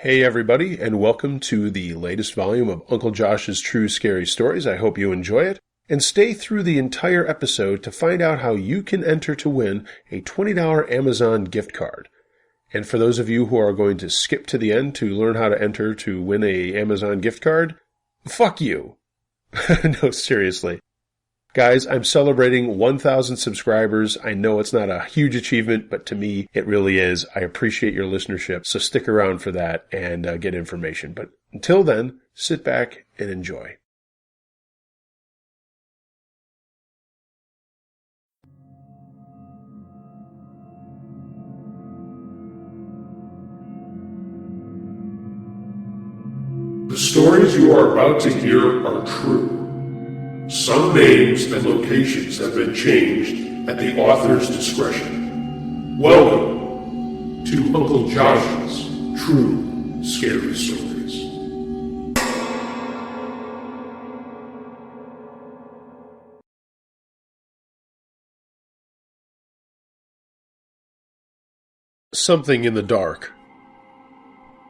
Hey everybody, and welcome to the latest volume of Uncle Josh's True Scary Stories. I hope you enjoy it, and stay through the entire episode to find out how you can enter to win a $20 Amazon gift card. And for those of you who are going to skip to the end to learn how to enter to win a Amazon gift card, fuck you. No, seriously. Guys, I'm celebrating 1,000 subscribers. I know it's not a huge achievement, but to me, it really is. I appreciate your listenership, so stick around for that and get information. But until then, sit back and enjoy. The stories you are about to hear are true. Some names and locations have been changed at the author's discretion. Welcome to Uncle Josh's True Scary Stories. Something in the dark.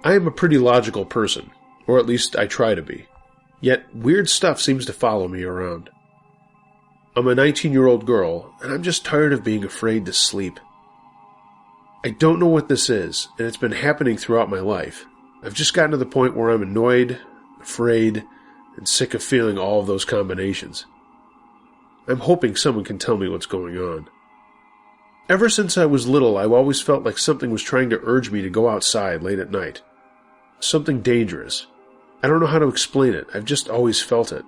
I am a pretty logical person, or at least I try to be. Yet, weird stuff seems to follow me around. I'm a 19-year-old girl, and I'm just tired of being afraid to sleep. I don't know what this is, and it's been happening throughout my life. I've just gotten to the point where I'm annoyed, afraid, and sick of feeling all of those combinations. I'm hoping someone can tell me what's going on. Ever since I was little, I've always felt like something was trying to urge me to go outside late at night. Something dangerous. I don't know how to explain it. I've just always felt it.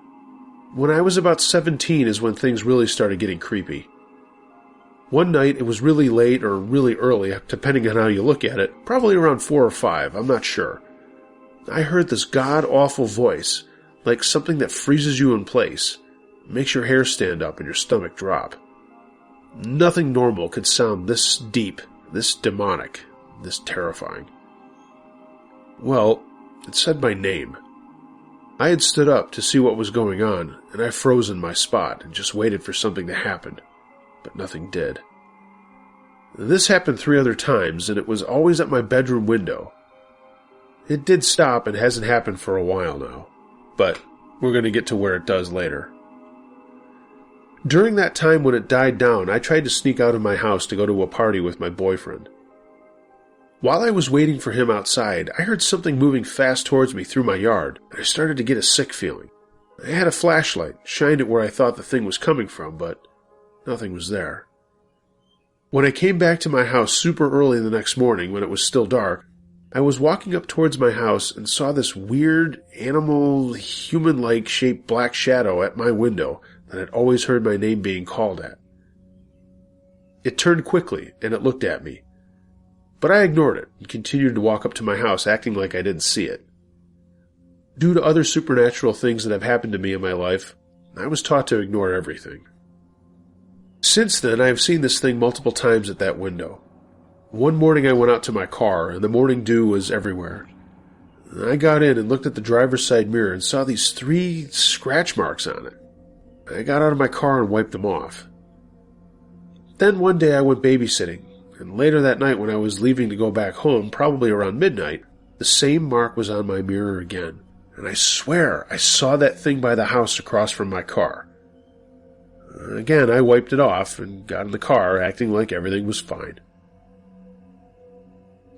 When I was about 17 is when things really started getting creepy. One night, it was really late or really early, depending on how you look at it, probably around 4 or 5, I'm not sure. I heard this god-awful voice, like something that freezes you in place, makes your hair stand up and your stomach drop. Nothing normal could sound this deep, this demonic, this terrifying. Well, it said my name. I had stood up to see what was going on, and I froze in my spot and just waited for something to happen, but nothing did. This happened 3 other times, and it was always at my bedroom window. It did stop and hasn't happened for a while now, but we're going to get to where it does later. During that time when it died down, I tried to sneak out of my house to go to a party with my boyfriend. While I was waiting for him outside, I heard something moving fast towards me through my yard, and I started to get a sick feeling. I had a flashlight, shined it where I thought the thing was coming from, but nothing was there. When I came back to my house super early the next morning, when it was still dark, I was walking up towards my house and saw this weird, animal, human-like shaped black shadow at my window that I'd always heard my name being called at. It turned quickly, and it looked at me. But I ignored it and continued to walk up to my house acting like I didn't see it. Due to other supernatural things that have happened to me in my life, I was taught to ignore everything. Since then, I have seen this thing multiple times at that window. One morning I went out to my car, and the morning dew was everywhere. I got in and looked at the driver's side mirror and saw these 3 scratch marks on it. I got out of my car and wiped them off. Then one day I went babysitting. And later that night when I was leaving to go back home, probably around midnight, the same mark was on my mirror again. And I swear I saw that thing by the house across from my car. Again, I wiped it off and got in the car, acting like everything was fine.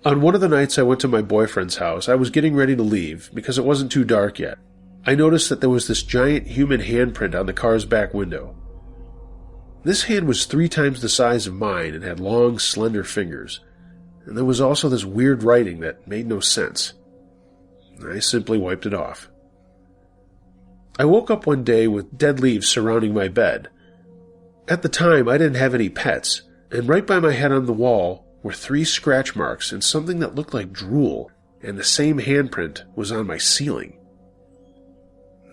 On one of the nights I went to my boyfriend's house, I was getting ready to leave because it wasn't too dark yet. I noticed that there was this giant human handprint on the car's back window. This hand was 3 times the size of mine and had long, slender fingers, and there was also this weird writing that made no sense. I simply wiped it off. I woke up one day with dead leaves surrounding my bed. At the time, I didn't have any pets, and right by my head on the wall were 3 scratch marks and something that looked like drool, and the same handprint was on my ceiling.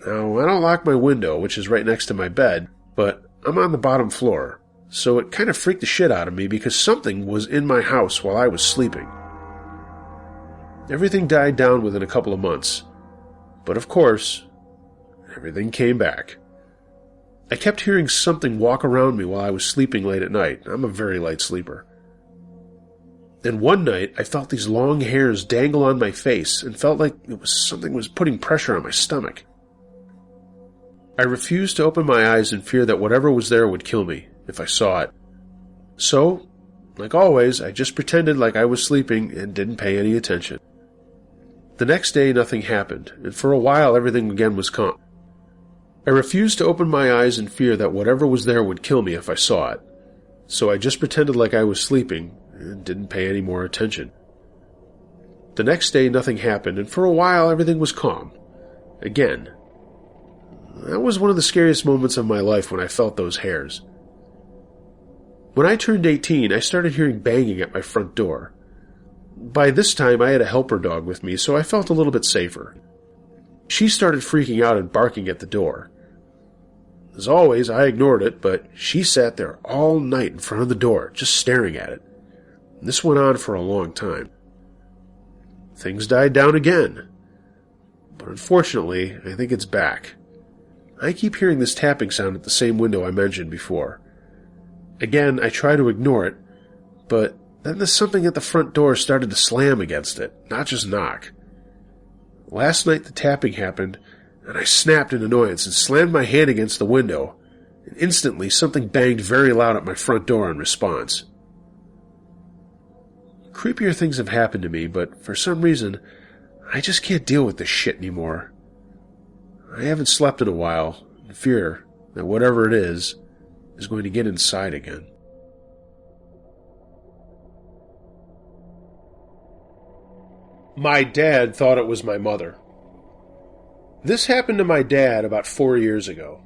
Now, I don't lock my window, which is right next to my bed, but I'm on the bottom floor, so it kind of freaked the shit out of me because something was in my house while I was sleeping. Everything died down within a couple of months, but of course, everything came back. I kept hearing something walk around me while I was sleeping late at night. I'm a very light sleeper. And one night, I felt these long hairs dangle on my face and felt like something was putting pressure on my stomach. I refused to open my eyes in fear that whatever was there would kill me if I saw it. So, like always, I just pretended like I was sleeping and didn't pay any attention. The next day, nothing happened, and for a while everything again was calm. I refused to open my eyes in fear that whatever was there would kill me if I saw it. So I just pretended like I was sleeping and didn't pay any more attention. The next day, nothing happened, and for a while everything was calm. Again. That was one of the scariest moments of my life when I felt those hairs. When I turned 18, I started hearing banging at my front door. By this time, I had a helper dog with me, so I felt a little bit safer. She started freaking out and barking at the door. As always, I ignored it, but she sat there all night in front of the door, just staring at it. And this went on for a long time. Things died down again. But unfortunately, I think it's back. I keep hearing this tapping sound at the same window I mentioned before. Again, I try to ignore it, but then the something at the front door started to slam against it, not just knock. Last night the tapping happened, and I snapped in annoyance and slammed my hand against the window, and instantly something banged very loud at my front door in response. Creepier things have happened to me, but for some reason, I just can't deal with this shit anymore. I haven't slept in a while, in fear that whatever it is going to get inside again. My dad thought it was my mother. This happened to my dad about 4 years ago.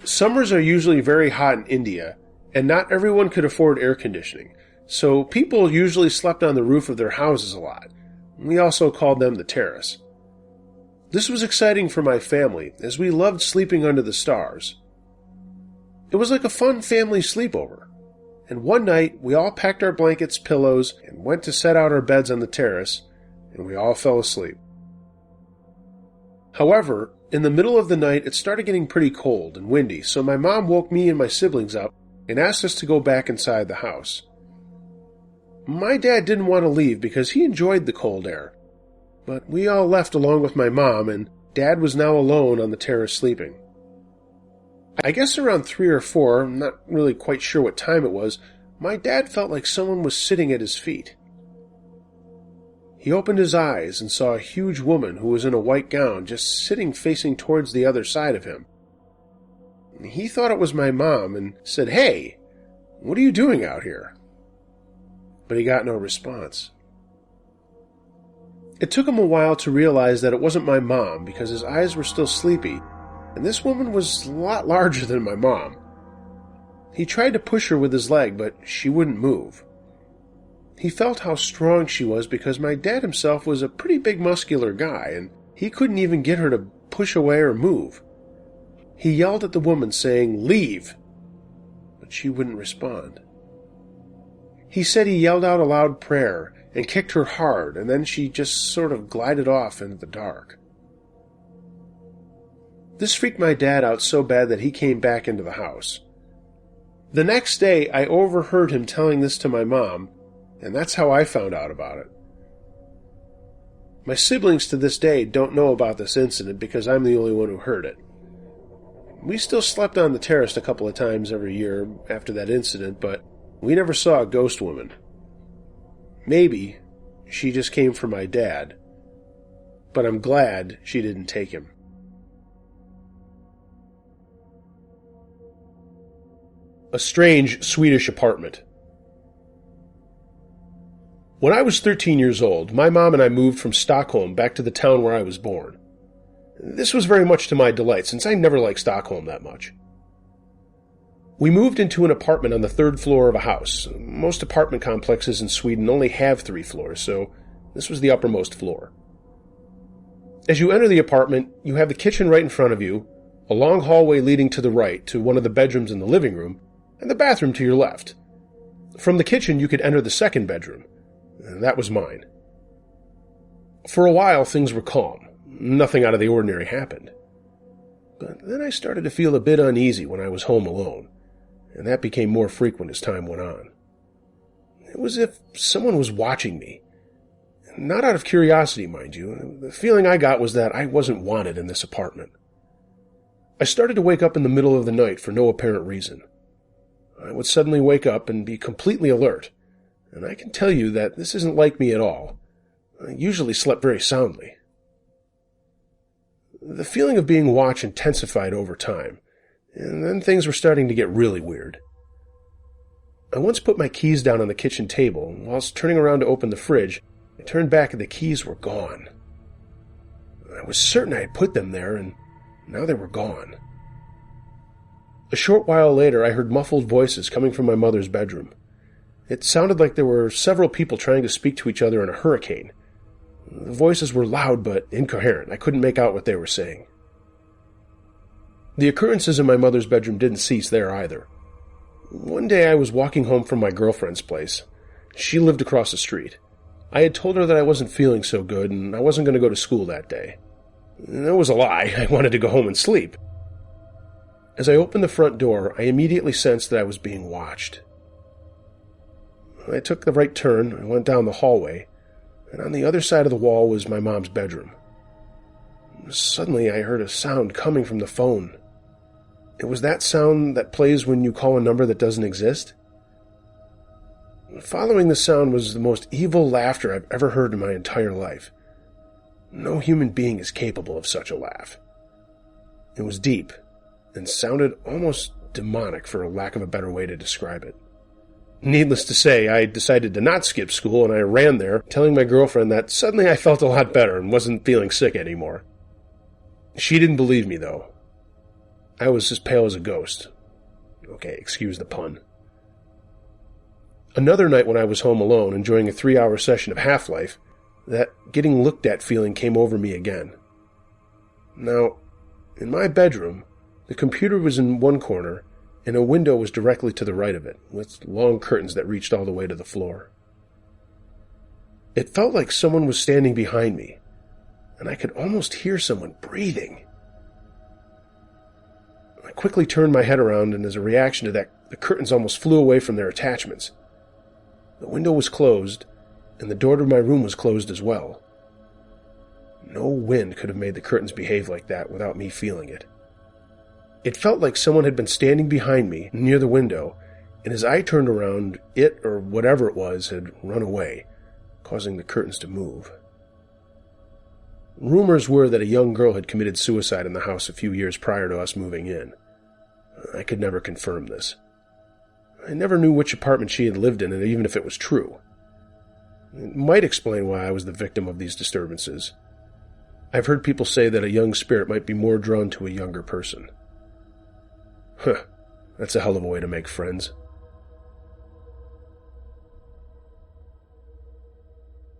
Summers are usually very hot in India, and not everyone could afford air conditioning, so people usually slept on the roof of their houses a lot. We also called them the terrace. This was exciting for my family, as we loved sleeping under the stars. It was like a fun family sleepover, and one night we all packed our blankets, pillows, and went to set out our beds on the terrace, and we all fell asleep. However, in the middle of the night it started getting pretty cold and windy, so my mom woke me and my siblings up and asked us to go back inside the house. My dad didn't want to leave because he enjoyed the cold air, but we all left along with my mom, and Dad was now alone on the terrace sleeping. I guess around 3 or 4, I'm not really quite sure what time it was, my dad felt like someone was sitting at his feet. He opened his eyes and saw a huge woman who was in a white gown just sitting facing towards the other side of him. He thought it was my mom and said, "Hey, what are you doing out here?" But he got no response. It took him a while to realize that it wasn't my mom because his eyes were still sleepy, and this woman was a lot larger than my mom. He tried to push her with his leg, but she wouldn't move. He felt how strong she was because my dad himself was a pretty big muscular guy, and he couldn't even get her to push away or move. He yelled at the woman saying, "Leave!" but she wouldn't respond. He said he yelled out a loud prayer and kicked her hard, and then she just sort of glided off into the dark. This freaked my dad out so bad that he came back into the house. The next day, I overheard him telling this to my mom, and that's how I found out about it. My siblings to this day don't know about this incident because I'm the only one who heard it. We still slept on the terrace a couple of times every year after that incident, but we never saw a ghost woman. Maybe she just came for my dad, but I'm glad she didn't take him. A strange Swedish apartment. When I was 13 years old, my mom and I moved from Stockholm back to the town where I was born. This was very much to my delight, since I never liked Stockholm that much. We moved into an apartment on the 3rd floor of a house. Most apartment complexes in Sweden only have 3 floors, so this was the uppermost floor. As you enter the apartment, you have the kitchen right in front of you, a long hallway leading to the right to one of the bedrooms in the living room, and the bathroom to your left. From the kitchen, you could enter the 2nd bedroom. That was mine. For a while, things were calm. Nothing out of the ordinary happened. But then I started to feel a bit uneasy when I was home alone, and that became more frequent as time went on. It was as if someone was watching me. Not out of curiosity, mind you. The feeling I got was that I wasn't wanted in this apartment. I started to wake up in the middle of the night for no apparent reason. I would suddenly wake up and be completely alert, and I can tell you that this isn't like me at all. I usually slept very soundly. The feeling of being watched intensified over time, and then things were starting to get really weird. I once put my keys down on the kitchen table, and whilst turning around to open the fridge, I turned back and the keys were gone. I was certain I had put them there, and now they were gone. A short while later, I heard muffled voices coming from my mother's bedroom. It sounded like there were several people trying to speak to each other in a hurricane. The voices were loud but incoherent. I couldn't make out what they were saying. The occurrences in my mother's bedroom didn't cease there either. One day I was walking home from my girlfriend's place. She lived across the street. I had told her that I wasn't feeling so good and I wasn't going to go to school that day. That was a lie. I wanted to go home and sleep. As I opened the front door, I immediately sensed that I was being watched. I took the right turn and went down the hallway, and on the other side of the wall was my mom's bedroom. Suddenly, I heard a sound coming from the phone. It was that sound that plays when you call a number that doesn't exist. Following the sound was the most evil laughter I've ever heard in my entire life. No human being is capable of such a laugh. It was deep, and sounded almost demonic for lack of a better way to describe it. Needless to say, I decided to not skip school, and I ran there, telling my girlfriend that suddenly I felt a lot better and wasn't feeling sick anymore. She didn't believe me, though. I was as pale as a ghost. Okay, excuse the pun. Another night when I was home alone, enjoying a 3-hour session of Half-Life, that getting looked at feeling came over me again. Now, in my bedroom, the computer was in one corner, and a window was directly to the right of it, with long curtains that reached all the way to the floor. It felt like someone was standing behind me, and I could almost hear someone breathing. I quickly turned my head around, and as a reaction to that, the curtains almost flew away from their attachments. The window was closed, and the door to my room was closed as well. No wind could have made the curtains behave like that without me feeling it. It felt like someone had been standing behind me near the window, and as I turned around, it, or whatever it was, had run away, causing the curtains to move. Rumors were that a young girl had committed suicide in the house a few years prior to us moving in. I could never confirm this. I never knew which apartment she had lived in, and even if it was true. It might explain why I was the victim of these disturbances. I've heard people say that a young spirit might be more drawn to a younger person. That's a hell of a way to make friends.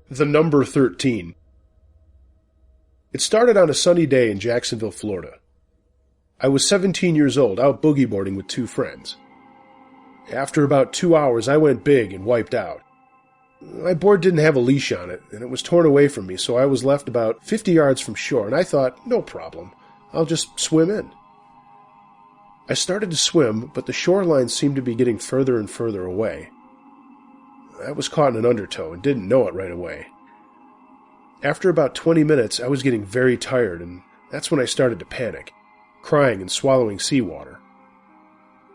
The number 13. It started on a sunny day in Jacksonville, Florida. I was 17 years old, out boogie boarding with 2 friends. After about 2 hours, I went big and wiped out. My board didn't have a leash on it, and it was torn away from me, so I was left about 50 yards from shore, and I thought, no problem, I'll just swim in. I started to swim, but the shoreline seemed to be getting further and further away. I was caught in an undertow and didn't know it right away. After about 20 minutes, I was getting very tired, and that's when I started to panic, crying and swallowing seawater.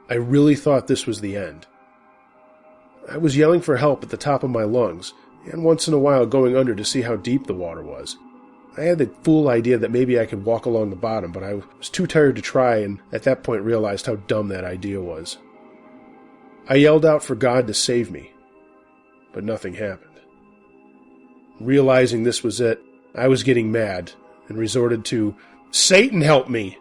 I really thought this was the end. I was yelling for help at the top of my lungs, and once in a while going under to see how deep the water was. I had the fool idea that maybe I could walk along the bottom, but I was too tired to try, and at that point realized how dumb that idea was. I yelled out for God to save me, but nothing happened. Realizing this was it, I was getting mad and resorted to, "Satan help me!"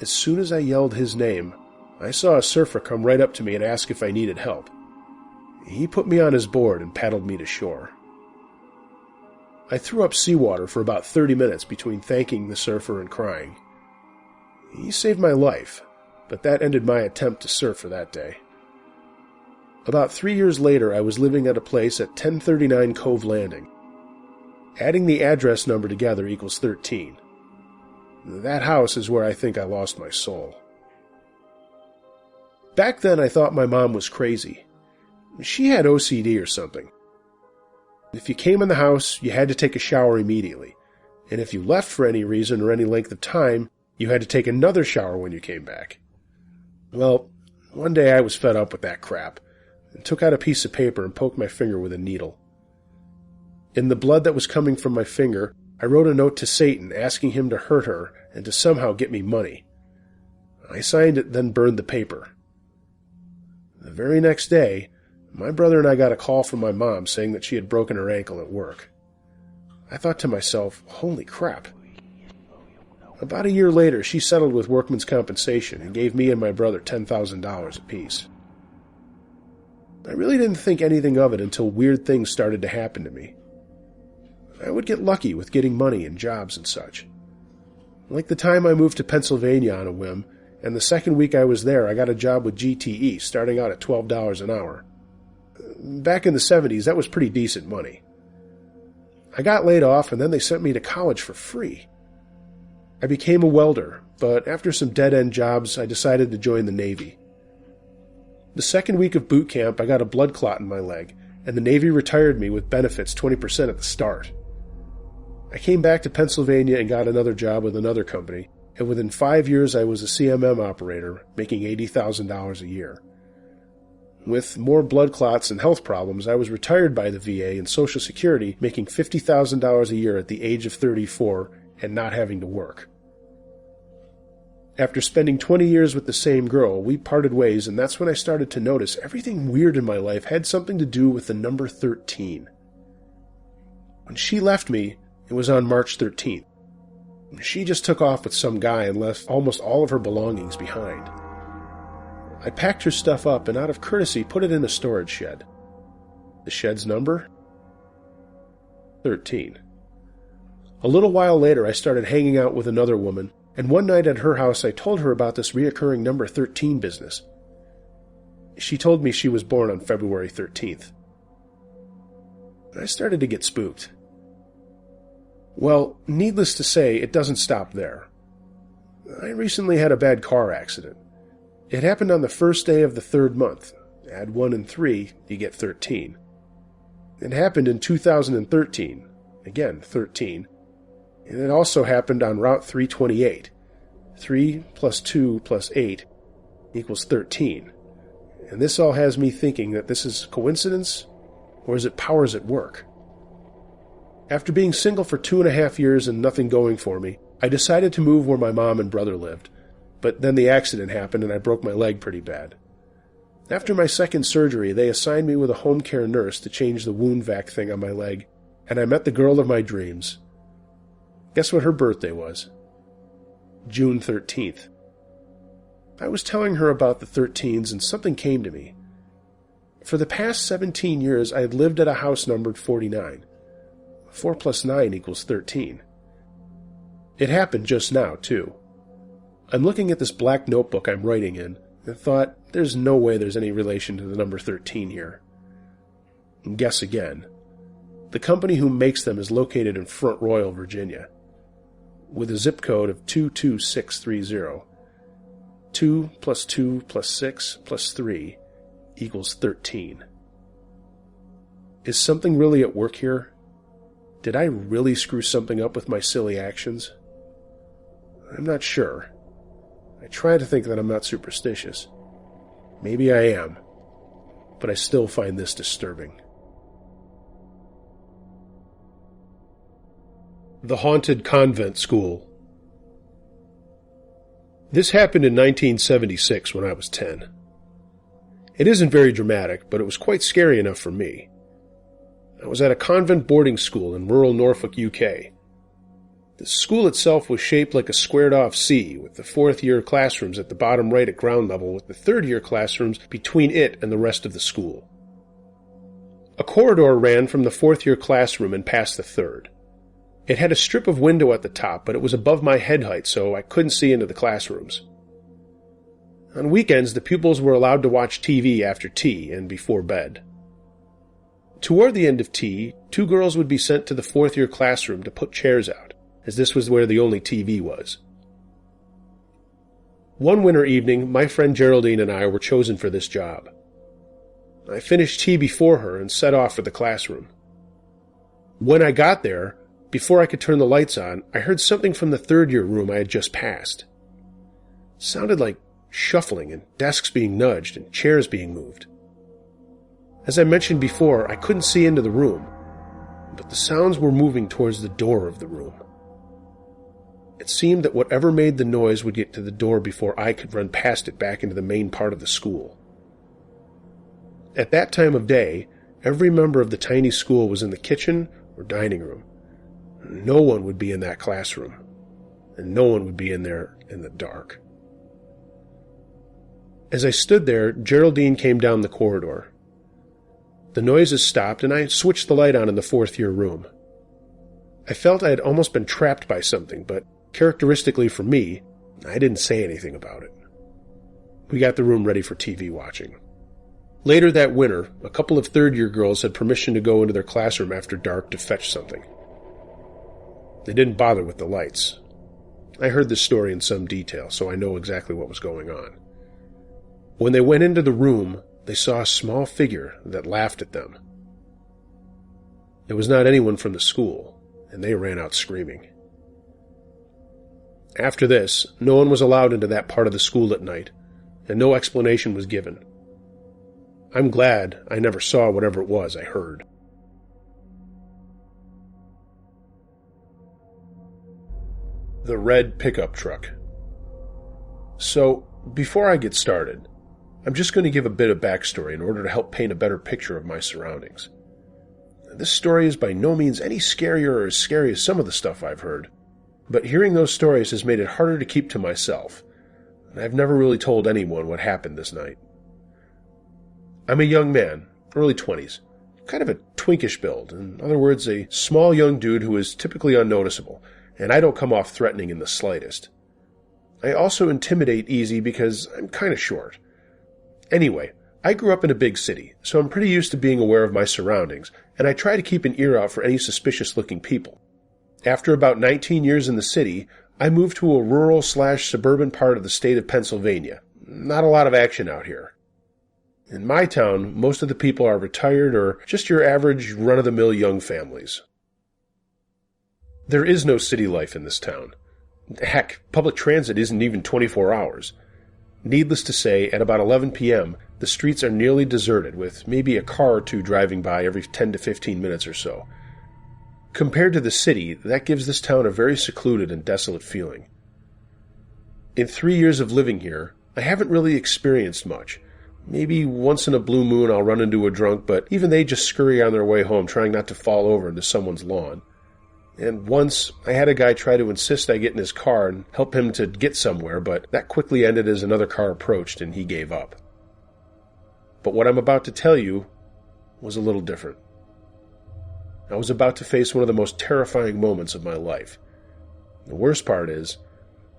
As soon as I yelled his name, I saw a surfer come right up to me and ask if I needed help. He put me on his board and paddled me to shore. I threw up seawater for about 30 minutes between thanking the surfer and crying. He saved my life, but that ended my attempt to surf for that day. About 3 years later, I was living at a place at 1039 Cove Landing. Adding the address number together equals 13. That house is where I think I lost my soul. Back then, I thought my mom was crazy. She had OCD or something. If you came in the house, you had to take a shower immediately, and if you left for any reason or any length of time, you had to take another shower when you came back. Well, one day I was fed up with that crap, and took out a piece of paper and poked my finger with a needle. In the blood that was coming from my finger, I wrote a note to Satan asking him to hurt her and to somehow get me money. I signed it, then burned the paper. The very next day, my brother and I got a call from my mom saying that she had broken her ankle at work. I thought to myself, holy crap. About a year later, she settled with workman's compensation and gave me and my brother $10,000 apiece. I really didn't think anything of it until weird things started to happen to me. I would get lucky with getting money and jobs and such. Like the time I moved to Pennsylvania on a whim, and the second week I was there, I got a job with GTE, starting out at $12 an hour. Back in the 70s, that was pretty decent money. I got laid off, and then they sent me to college for free. I became a welder, but after some dead-end jobs, I decided to join the Navy. The second week of boot camp, I got a blood clot in my leg, and the Navy retired me with benefits 20% at the start. I came back to Pennsylvania and got another job with another company, and within 5 years I was a CMM operator, making $80,000 a year. With more blood clots and health problems, I was retired by the VA and Social Security, making $50,000 a year at the age of 34 and not having to work. After spending 20 years with the same girl, we parted ways, and that's when I started to notice everything weird in my life had something to do with the number 13. When she left me, it was on March 13th. She just took off with some guy and left almost all of her belongings behind. I packed her stuff up and out of courtesy put it in a storage shed. The shed's number? 13. A little while later I started hanging out with another woman, and one night at her house I told her about this reoccurring number 13 business. She told me she was born on February 13th. I started to get spooked. Well, needless to say, it doesn't stop there. I recently had a bad car accident. It happened on the first day of the third month. Add 1 and 3, you get 13. It happened in 2013. Again, 13. And it also happened on Route 328. 3 plus 2 plus 8 equals 13. And this all has me thinking that this is coincidence, or is it powers at work? After being single for 2.5 years and nothing going for me, I decided to move where my mom and brother lived. But then the accident happened and I broke my leg pretty bad. After my second surgery, they assigned me with a home care nurse to change the wound vac thing on my leg, and I met the girl of my dreams. Guess what her birthday was? June 13th. I was telling her about the 13s and something came to me. For the past 17 years, I had lived at a house numbered 49. 4 plus 9 equals 13. It happened just now, too. I'm looking at this black notebook I'm writing in, and thought, there's no way there's any relation to the number 13 here. And guess again. The company who makes them is located in Front Royal, Virginia, with a zip code of 22630. 2 plus 2 plus 6 plus 3 equals 13. Is something really at work here? Did I really screw something up with my silly actions? I'm not sure. I try to think that I'm not superstitious. Maybe I am, but I still find this disturbing. The Haunted Convent School. This happened in 1976 when I was 10. It isn't very dramatic, but it was quite scary enough for me. I was at a convent boarding school in rural Norfolk, UK. The school itself was shaped like a squared-off C, with the fourth-year classrooms at the bottom right at ground level, with the third-year classrooms between it and the rest of the school. A corridor ran from the fourth-year classroom and past the third. It had a strip of window at the top, but it was above my head height, so I couldn't see into the classrooms. On weekends, the pupils were allowed to watch TV after tea and before bed. Toward the end of tea, 2 girls would be sent to the fourth-year classroom to put chairs out, as this was where the only TV was. One winter evening, my friend Geraldine and I were chosen for this job. I finished tea before her and set off for the classroom. When I got there, before I could turn the lights on, I heard something from the third-year room I had just passed. It sounded like shuffling and desks being nudged and chairs being moved. As I mentioned before, I couldn't see into the room, but the sounds were moving towards the door of the room. It seemed that whatever made the noise would get to the door before I could run past it back into the main part of the school. At that time of day, every member of the tiny school was in the kitchen or dining room. No one would be in that classroom, and no one would be in there in the dark. As I stood there, Geraldine came down the corridor. The noises stopped, and I switched the light on in the fourth-year room. I felt I had almost been trapped by something, but characteristically for me, I didn't say anything about it. We got the room ready for TV watching. Later that winter, a couple of third-year girls had permission to go into their classroom after dark to fetch something. They didn't bother with the lights. I heard this story in some detail, so I know exactly what was going on. When they went into the room, they saw a small figure that laughed at them. It was not anyone from the school, and they ran out screaming. After this, no one was allowed into that part of the school at night, and no explanation was given. I'm glad I never saw whatever it was I heard. The red pickup truck. So, before I get started, I'm just going to give a bit of backstory in order to help paint a better picture of my surroundings. This story is by no means any scarier or as scary as some of the stuff I've heard, but hearing those stories has made it harder to keep to myself, and I've never really told anyone what happened this night. I'm a young man, early 20s, kind of a twinkish build, in other words, a small young dude who is typically unnoticeable, and I don't come off threatening in the slightest. I also intimidate easy because I'm kind of short. Anyway, I grew up in a big city, so I'm pretty used to being aware of my surroundings, and I try to keep an ear out for any suspicious-looking people. After about 19 years in the city, I moved to a rural/suburban part of the state of Pennsylvania. Not a lot of action out here. In my town, most of the people are retired or just your average run-of-the-mill young families. There is no city life in this town. Heck, public transit isn't even 24 hours. Needless to say, at about 11 p.m., the streets are nearly deserted, with maybe a car or two driving by every 10 to 15 minutes or so. Compared to the city, that gives this town a very secluded and desolate feeling. In 3 years of living here, I haven't really experienced much. Maybe once in a blue moon I'll run into a drunk, but even they just scurry on their way home, trying not to fall over into someone's lawn. And once, I had a guy try to insist I get in his car and help him to get somewhere, but that quickly ended as another car approached and he gave up. But what I'm about to tell you was a little different. I was about to face one of the most terrifying moments of my life. The worst part is,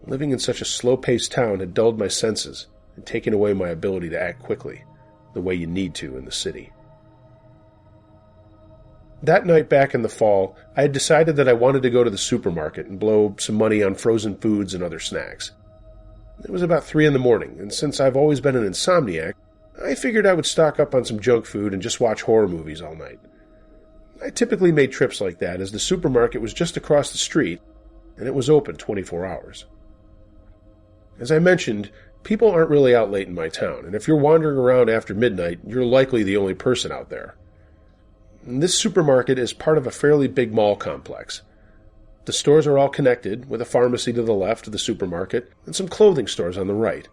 living in such a slow-paced town had dulled my senses and taken away my ability to act quickly, the way you need to in the city. That night back in the fall, I had decided that I wanted to go to the supermarket and blow some money on frozen foods and other snacks. It was about 3 in the morning, and since I've always been an insomniac, I figured I would stock up on some junk food and just watch horror movies all night. I typically made trips like that, as the supermarket was just across the street, and it was open 24 hours. As I mentioned, people aren't really out late in my town, and if you're wandering around after midnight, you're likely the only person out there. This supermarket is part of a fairly big mall complex. The stores are all connected, with a pharmacy to the left of the supermarket and some clothing stores on the right.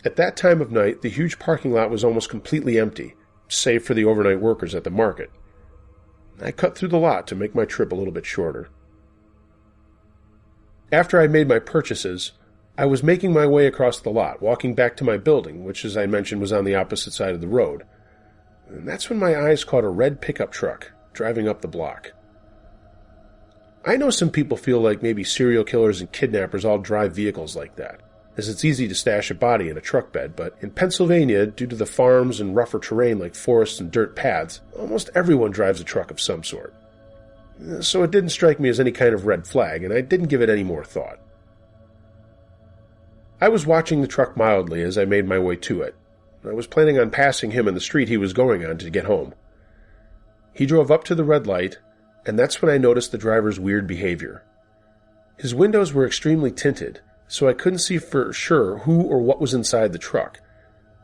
At that time of night, the huge parking lot was almost completely empty, save for the overnight workers at the market. I cut through the lot to make my trip a little bit shorter. After I made my purchases, I was making my way across the lot, walking back to my building, which, as I mentioned, was on the opposite side of the road. And that's when my eyes caught a red pickup truck driving up the block. I know some people feel like maybe serial killers and kidnappers all drive vehicles like that, as it's easy to stash a body in a truck bed, but in Pennsylvania, due to the farms and rougher terrain like forests and dirt paths, almost everyone drives a truck of some sort. So it didn't strike me as any kind of red flag, and I didn't give it any more thought. I was watching the truck mildly as I made my way to it. I was planning on passing him in the street he was going on to get home. He drove up to the red light, and that's when I noticed the driver's weird behavior. His windows were extremely tinted, so I couldn't see for sure who or what was inside the truck,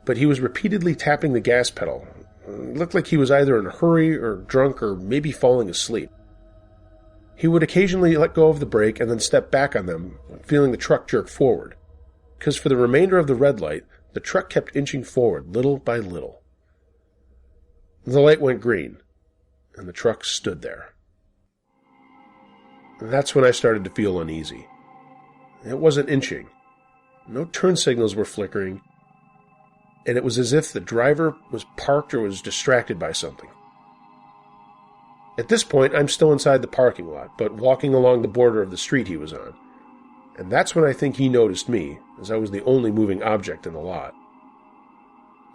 but he was repeatedly tapping the gas pedal. It looked like he was either in a hurry or drunk or maybe falling asleep. He would occasionally let go of the brake and then step back on them, feeling the truck jerk forward, because for the remainder of the red light, the truck kept inching forward little by little. The light went green, and the truck stood there. That's when I started to feel uneasy. It wasn't inching. No turn signals were flickering, and it was as if the driver was parked or was distracted by something. At this point, I'm still inside the parking lot, but walking along the border of the street he was on. And that's when I think he noticed me, as I was the only moving object in the lot.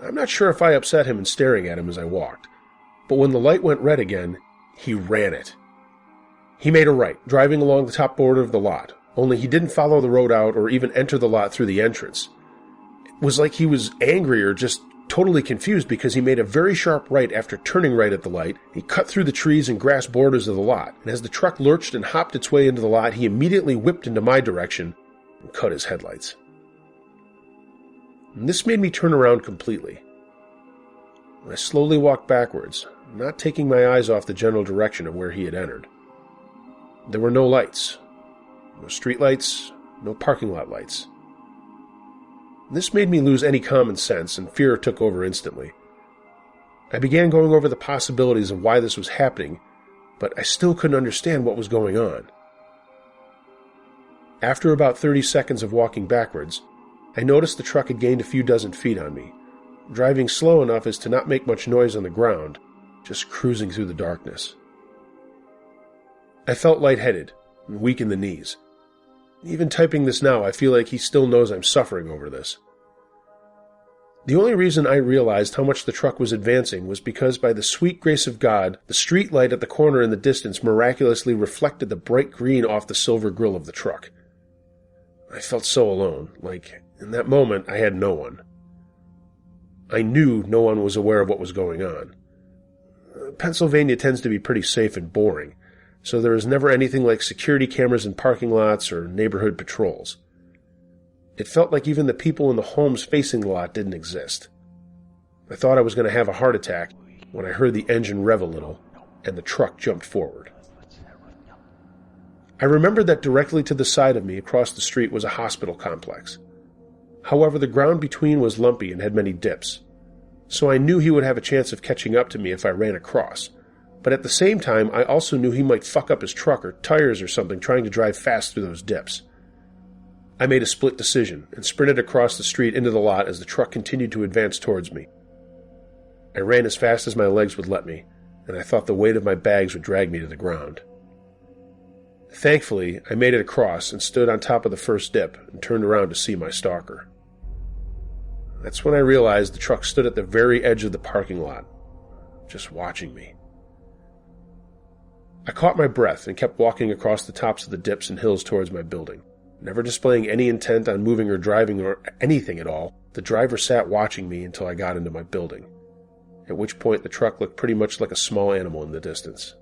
I'm not sure if I upset him in staring at him as I walked, but when the light went red again, he ran it. He made a right, driving along the top border of the lot, only he didn't follow the road out or even enter the lot through the entrance. It was like he was angry or just totally confused because he made a very sharp right after turning right at the light. He cut through the trees and grass borders of the lot, and as the truck lurched and hopped its way into the lot, he immediately whipped into my direction and cut his headlights. And this made me turn around completely. I slowly walked backwards, not taking my eyes off the general direction of where he had entered. There were no lights. No street lights, no parking lot lights. This made me lose any common sense, and fear took over instantly. I began going over the possibilities of why this was happening, but I still couldn't understand what was going on. After about 30 seconds of walking backwards, I noticed the truck had gained a few dozen feet on me, driving slow enough as to not make much noise on the ground, just cruising through the darkness. I felt lightheaded and weak in the knees. Even typing this now, I feel like he still knows I'm suffering over this. The only reason I realized how much the truck was advancing was because, by the sweet grace of God, the street light at the corner in the distance miraculously reflected the bright green off the silver grille of the truck. I felt so alone, like, in that moment, I had no one. I knew no one was aware of what was going on. Pennsylvania tends to be pretty safe and boring, so there is never anything like security cameras in parking lots or neighborhood patrols. It felt like even the people in the homes facing the lot didn't exist. I thought I was going to have a heart attack when I heard the engine rev a little, and the truck jumped forward. I remembered that directly to the side of me across the street was a hospital complex. However, the ground between was lumpy and had many dips, so I knew he would have a chance of catching up to me if I ran across. But at the same time, I also knew he might fuck up his truck or tires or something trying to drive fast through those dips. I made a split decision and sprinted across the street into the lot as the truck continued to advance towards me. I ran as fast as my legs would let me, and I thought the weight of my bags would drag me to the ground. Thankfully, I made it across and stood on top of the first dip and turned around to see my stalker. That's when I realized the truck stood at the very edge of the parking lot, just watching me. I caught my breath and kept walking across the tops of the dips and hills towards my building, never displaying any intent on moving or driving or anything at all. The driver sat watching me until I got into my building, at which point the truck looked pretty much like a small animal in the distance.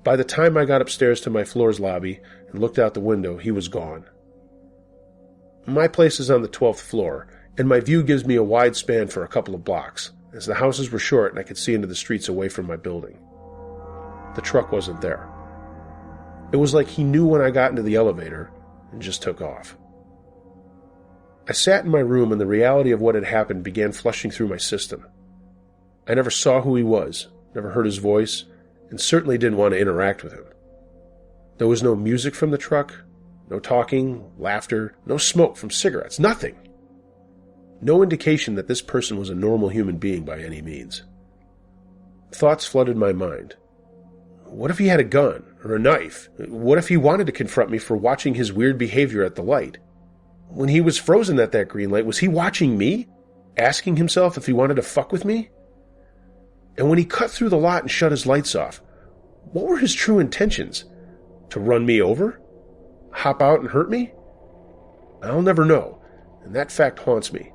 By the time I got upstairs to my floor's lobby and looked out the window, he was gone. My place is on the 12th floor, and my view gives me a wide span for a couple of blocks, as the houses were short and I could see into the streets away from my building. The truck wasn't there. It was like he knew when I got into the elevator and just took off. I sat in my room and the reality of what had happened began flushing through my system. I never saw who he was, never heard his voice, and certainly didn't want to interact with him. There was no music from the truck, no talking, laughter, no smoke from cigarettes, nothing. No indication that this person was a normal human being by any means. Thoughts flooded my mind. What if he had a gun or a knife? What if he wanted to confront me for watching his weird behavior at the light? When he was frozen at that green light, was he watching me? Asking himself if he wanted to fuck with me? And when he cut through the lot and shut his lights off, what were his true intentions? To run me over? Hop out and hurt me? I'll never know, and that fact haunts me.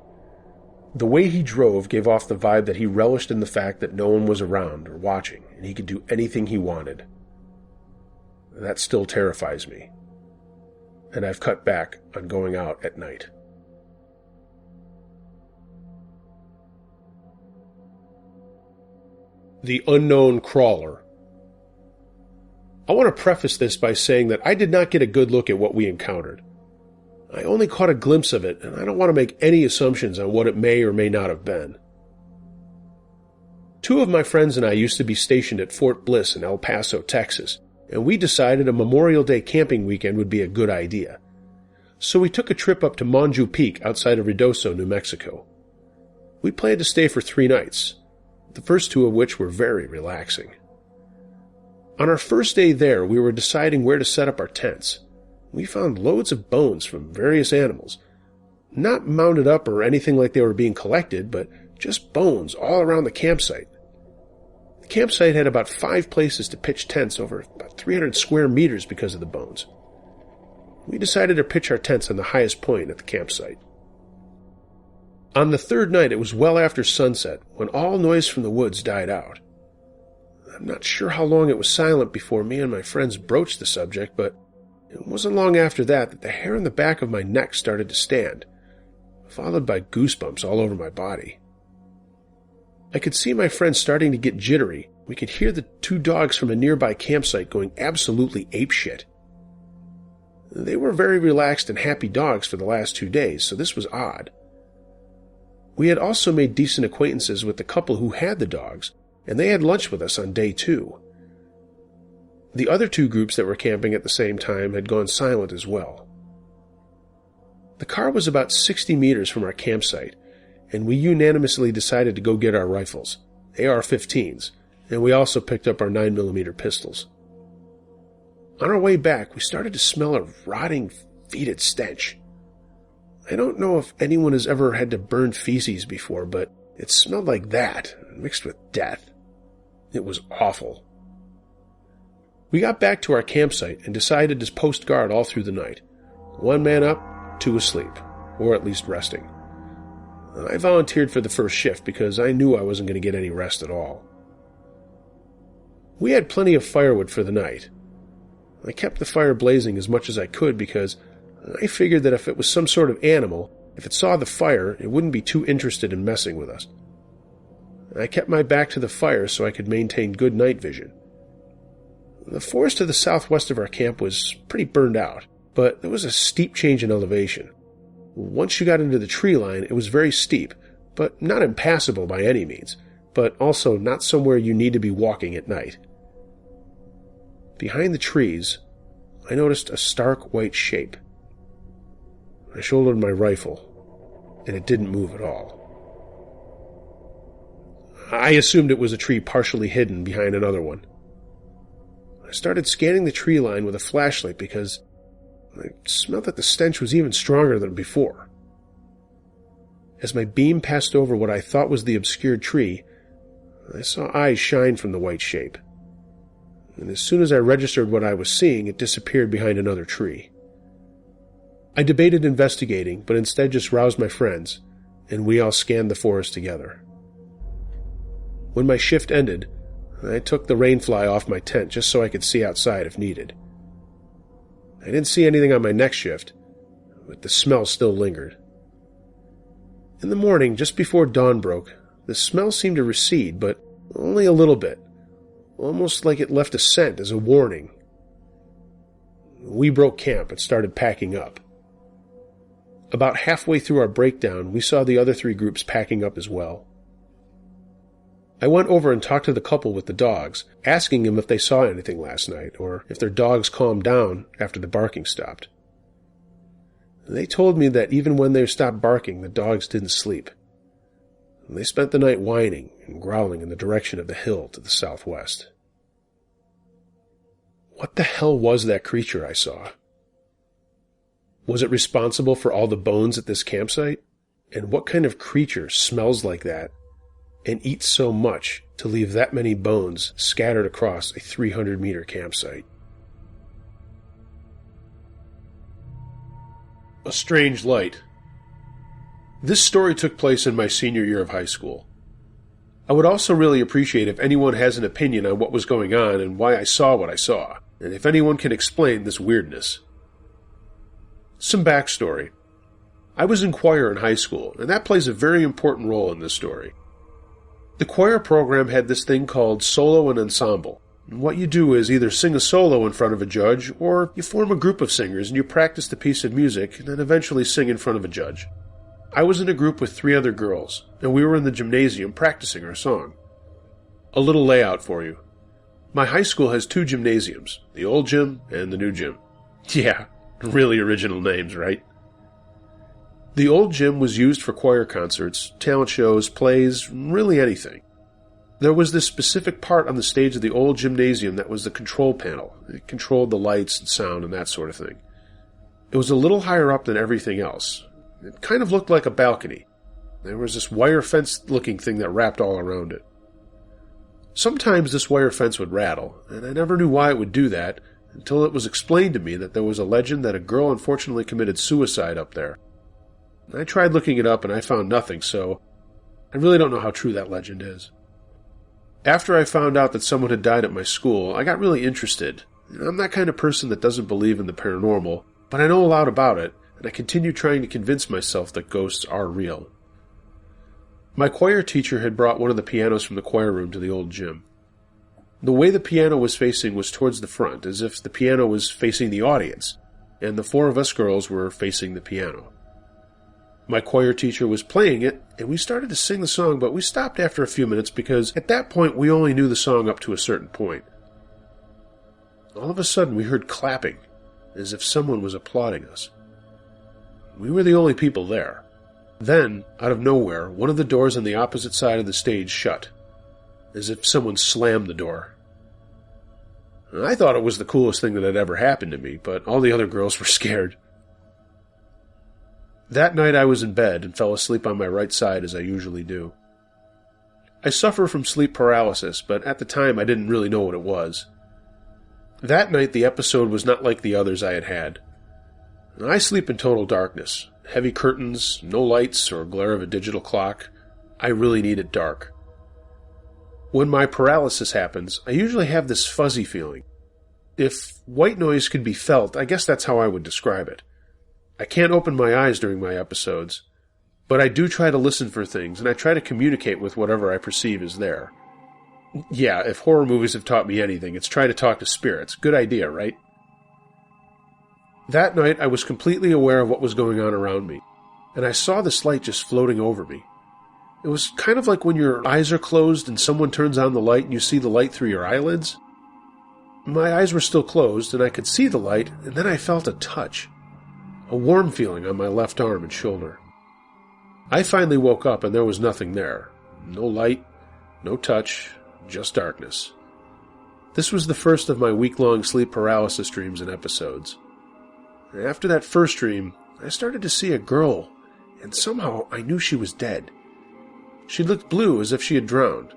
The way he drove gave off the vibe that he relished in the fact that no one was around or watching, and he could do anything he wanted. That still terrifies me, and I've cut back on going out at night. The Unknown Crawler. I want to preface this by saying that I did not get a good look at what we encountered. I only caught a glimpse of it, and I don't want to make any assumptions on what it may or may not have been. 2 of my friends and I used to be stationed at Fort Bliss in El Paso, Texas, and we decided a Memorial Day camping weekend would be a good idea. So we took a trip up to Monju Peak outside of Ruidoso, New Mexico. We planned to stay for 3 nights, the first 2 of which were very relaxing. On our first day there, we were deciding where to set up our tents. We found loads of bones from various animals, not mounted up or anything like they were being collected, but just bones all around the campsite. The campsite had about 5 places to pitch tents over about 300 square meters because of the bones. We decided to pitch our tents on the highest point at the campsite. On the 3rd night, it was well after sunset when all noise from the woods died out. I'm not sure how long it was silent before me and my friends broached the subject, but it wasn't long after that the hair on the back of my neck started to stand, followed by goosebumps all over my body. I could see my friends starting to get jittery. We could hear the 2 dogs from a nearby campsite going absolutely apeshit. They were very relaxed and happy dogs for the last 2 days, so this was odd. We had also made decent acquaintances with the couple who had the dogs, and they had lunch with us on day 2. The other 2 groups that were camping at the same time had gone silent as well. The car was about 60 meters from our campsite, and we unanimously decided to go get our rifles, AR-15s, and we also picked up our 9mm pistols. On our way back, we started to smell a rotting, fetid stench. I don't know if anyone has ever had to burn feces before, but it smelled like that, mixed with death. It was awful. We got back to our campsite and decided to post guard all through the night. 1 man up, 2 asleep, or at least resting. I volunteered for the first shift because I knew I wasn't going to get any rest at all. We had plenty of firewood for the night. I kept the fire blazing as much as I could because I figured that if it was some sort of animal, if it saw the fire, it wouldn't be too interested in messing with us. I kept my back to the fire so I could maintain good night vision. The forest to the southwest of our camp was pretty burned out, but there was a steep change in elevation. Once you got into the tree line, it was very steep, but not impassable by any means, but also not somewhere you need to be walking at night. Behind the trees, I noticed a stark white shape. I shouldered my rifle, and it didn't move at all. I assumed it was a tree partially hidden behind another one. I started scanning the tree line with a flashlight because I smelled that the stench was even stronger than before. As my beam passed over what I thought was the obscured tree, I saw eyes shine from the white shape. And as soon as I registered what I was seeing, it disappeared behind another tree. I debated investigating, but instead just roused my friends, and we all scanned the forest together. When my shift ended, I took the rainfly off my tent just so I could see outside if needed. I didn't see anything on my next shift, but the smell still lingered. In the morning, just before dawn broke, the smell seemed to recede, but only a little bit, almost like it left a scent as a warning. We broke camp and started packing up. About halfway through our breakdown, we saw the other 3 groups packing up as well. I went over and talked to the couple with the dogs, asking them if they saw anything last night, or if their dogs calmed down after the barking stopped. They told me that even when they stopped barking, the dogs didn't sleep. They spent the night whining and growling in the direction of the hill to the southwest. What the hell was that creature I saw? Was it responsible for all the bones at this campsite? And what kind of creature smells like that and eats so much to leave that many bones scattered across a 300-meter campsite? A strange light. This story took place in my senior year of high school. I would also really appreciate if anyone has an opinion on what was going on and why I saw what I saw, and if anyone can explain this weirdness. Some backstory. I was in choir in high school, and that plays a very important role in this story. The choir program had this thing called solo and ensemble. And what you do is either sing a solo in front of a judge, or you form a group of singers and you practice the piece of music and then eventually sing in front of a judge. I was in a group with 3 other girls, and we were in the gymnasium practicing our song. A little layout for you. My high school has 2 gymnasiums, the old gym and the new gym. Yeah, really original names, right? The old gym was used for choir concerts, talent shows, plays, really anything. There was this specific part on the stage of the old gymnasium that was the control panel. It controlled the lights and sound and that sort of thing. It was a little higher up than everything else. It kind of looked like a balcony. There was this wire fence-looking thing that wrapped all around it. Sometimes this wire fence would rattle, and I never knew why it would do that until it was explained to me that there was a legend that a girl unfortunately committed suicide up there. I tried looking it up and I found nothing, so I really don't know how true that legend is. After I found out that someone had died at my school, I got really interested. I'm that kind of person that doesn't believe in the paranormal, but I know a lot about it, and I continue trying to convince myself that ghosts are real. My choir teacher had brought one of the pianos from the choir room to the old gym. The way the piano was facing was towards the front, as if the piano was facing the audience, and the 4 of us girls were facing the piano. My choir teacher was playing it, and we started to sing the song, but we stopped after a few minutes because at that point we only knew the song up to a certain point. All of a sudden we heard clapping, as if someone was applauding us. We were the only people there. Then, out of nowhere, one of the doors on the opposite side of the stage shut, as if someone slammed the door. I thought it was the coolest thing that had ever happened to me, but all the other girls were scared. That night I was in bed and fell asleep on my right side as I usually do. I suffer from sleep paralysis, but at the time I didn't really know what it was. That night the episode was not like the others I had had. I sleep in total darkness. Heavy curtains, no lights or glare of a digital clock. I really need it dark. When my paralysis happens, I usually have this fuzzy feeling. If white noise could be felt, I guess that's how I would describe it. I can't open my eyes during my episodes, but I do try to listen for things, and I try to communicate with whatever I perceive is there. Yeah, if horror movies have taught me anything, it's try to talk to spirits. Good idea, right? That night, I was completely aware of what was going on around me, and I saw this light just floating over me. It was kind of like when your eyes are closed and someone turns on the light and you see the light through your eyelids. My eyes were still closed, and I could see the light, and then I felt a touch. A warm feeling on my left arm and shoulder. I finally woke up and there was nothing there. No light, no touch, just darkness. This was the first of my week-long sleep paralysis dreams and episodes. After that first dream, I started to see a girl, and somehow I knew she was dead. She looked blue as if she had drowned.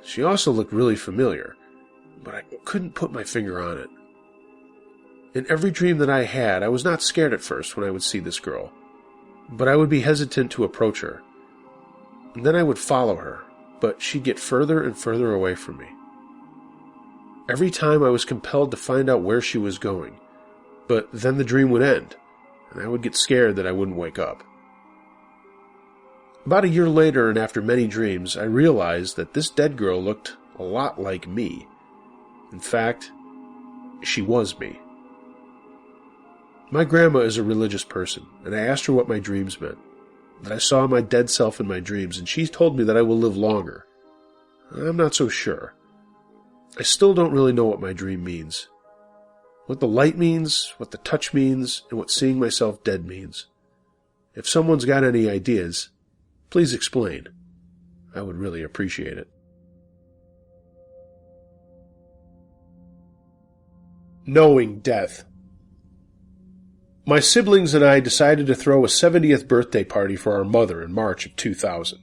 She also looked really familiar, but I couldn't put my finger on it. In every dream that I had, I was not scared at first when I would see this girl, but I would be hesitant to approach her. And then I would follow her, but she'd get further and further away from me. Every time I was compelled to find out where she was going, but then the dream would end, and I would get scared that I wouldn't wake up. About a year later, and after many dreams, I realized that this dead girl looked a lot like me. In fact, she was me. My grandma is a religious person, and I asked her what my dreams meant, that I saw my dead self in my dreams, and she told me that I will live longer. I'm not so sure. I still don't really know what my dream means. What the light means, what the touch means, and what seeing myself dead means. If someone's got any ideas, please explain. I would really appreciate it. Knowing death. My siblings and I decided to throw a 70th birthday party for our mother in March of 2000.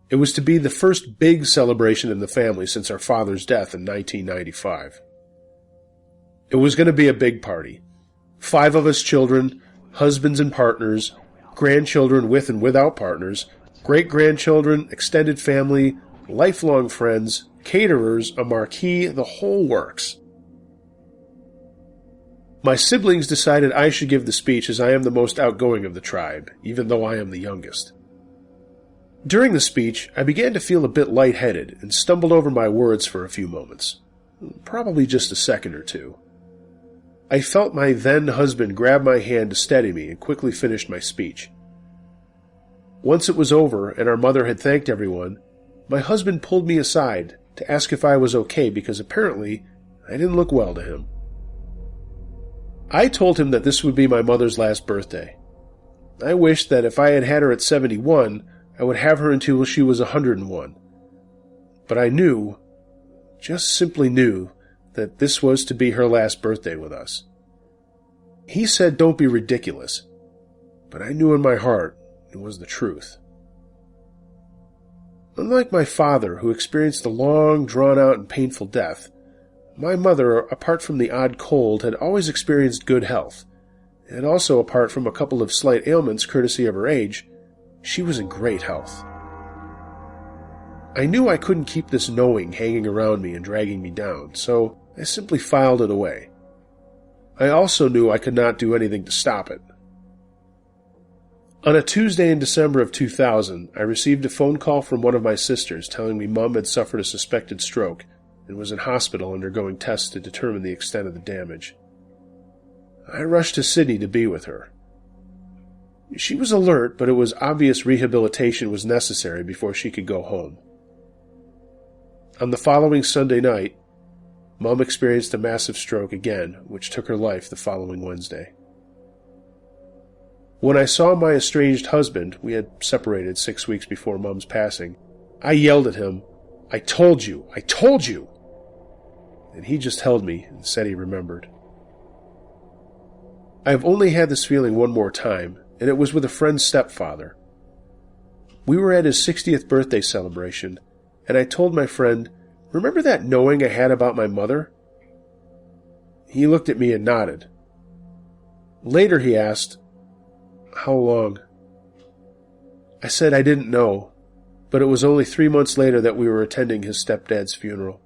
It was to be the first big celebration in the family since our father's death in 1995. It was going to be a big party. 5 of us children, husbands and partners, grandchildren with and without partners, great-grandchildren, extended family, lifelong friends, caterers, a marquee, the whole works. My siblings decided I should give the speech as I am the most outgoing of the tribe, even though I am the youngest. During the speech, I began to feel a bit lightheaded and stumbled over my words for a few moments. Probably just a second or two. I felt my then-husband grab my hand to steady me and quickly finished my speech. Once it was over and our mother had thanked everyone, my husband pulled me aside to ask if I was okay because apparently I didn't look well to him. I told him that this would be my mother's last birthday. I wished that if I had had her at 71, I would have her until she was 101. But I knew, just simply knew, that this was to be her last birthday with us. He said don't be ridiculous, but I knew in my heart it was the truth. Unlike my father, who experienced a long, drawn-out, and painful death, my mother, apart from the odd cold, had always experienced good health, and also apart from a couple of slight ailments courtesy of her age, she was in great health. I knew I couldn't keep this knowing hanging around me and dragging me down, so I simply filed it away. I also knew I could not do anything to stop it. On a Tuesday in December of 2000, I received a phone call from one of my sisters telling me Mum had suffered a suspected stroke and was in hospital undergoing tests to determine the extent of the damage. I rushed to Sydney to be with her. She was alert, but it was obvious rehabilitation was necessary before she could go home. On the following Sunday night, Mum experienced a massive stroke again, which took her life the following Wednesday. When I saw my estranged husband, we had separated 6 weeks before Mum's passing, I yelled at him, "I told you! I told you!" And he just held me and said he remembered. I have only had this feeling one more time, and it was with a friend's stepfather. We were at his 60th birthday celebration, and I told my friend, "Remember that knowing I had about my mother?" He looked at me and nodded. Later he asked, "How long?" I said I didn't know, but it was only 3 months later that we were attending his stepdad's funeral.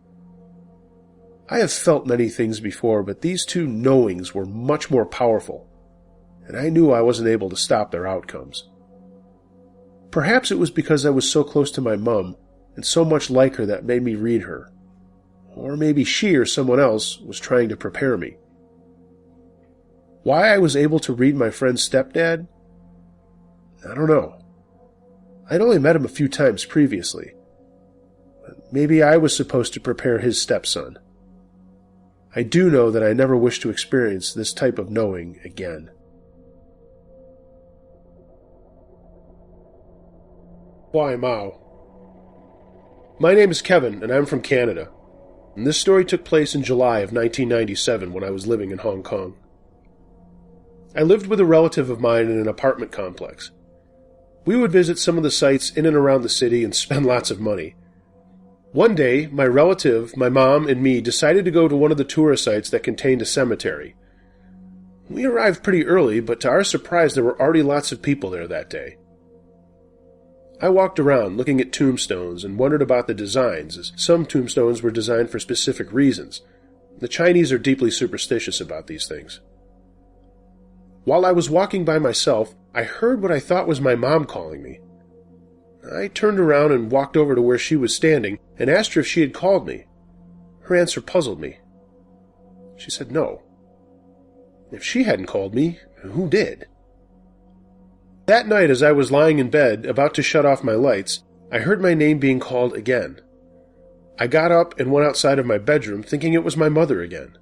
I have felt many things before, but these two knowings were much more powerful, and I knew I wasn't able to stop their outcomes. Perhaps it was because I was so close to my mum, and so much like her that made me read her. Or maybe she or someone else was trying to prepare me. Why I was able to read my friend's stepdad? I don't know. I'd only met him a few times previously. But maybe I was supposed to prepare his stepson. I do know that I never wish to experience this type of knowing again. Kawi Mau. My name is Kevin, and I'm from Canada. And this story took place in July of 1997 when I was living in Hong Kong. I lived with a relative of mine in an apartment complex. We would visit some of the sites in and around the city and spend lots of money. One day, my relative, my mom, and me decided to go to one of the tourist sites that contained a cemetery. We arrived pretty early, but to our surprise there were already lots of people there that day. I walked around looking at tombstones and wondered about the designs, as some tombstones were designed for specific reasons. The Chinese are deeply superstitious about these things. While I was walking by myself, I heard what I thought was my mom calling me. I turned around and walked over to where she was standing and asked her if she had called me. Her answer puzzled me. She said no. If she hadn't called me, who did? That night, as I was lying in bed, about to shut off my lights, I heard my name being called again. I got up and went outside of my bedroom, thinking it was my mother again.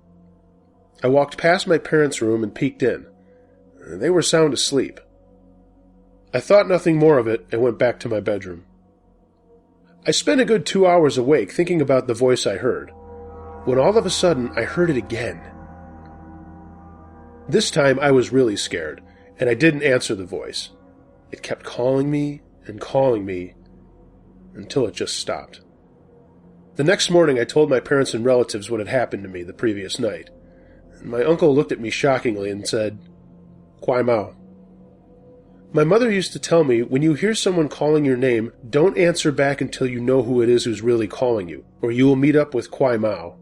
I walked past my parents' room and peeked in. They were sound asleep. I thought nothing more of it and went back to my bedroom. I spent a good 2 hours awake thinking about the voice I heard, when all of a sudden I heard it again. This time I was really scared, and I didn't answer the voice. It kept calling me, until it just stopped. The next morning I told my parents and relatives what had happened to me the previous night. My uncle looked at me shockingly and said, "Kawi Mau." My mother used to tell me, when you hear someone calling your name, don't answer back until you know who it is who's really calling you, or you will meet up with Kawi Mau.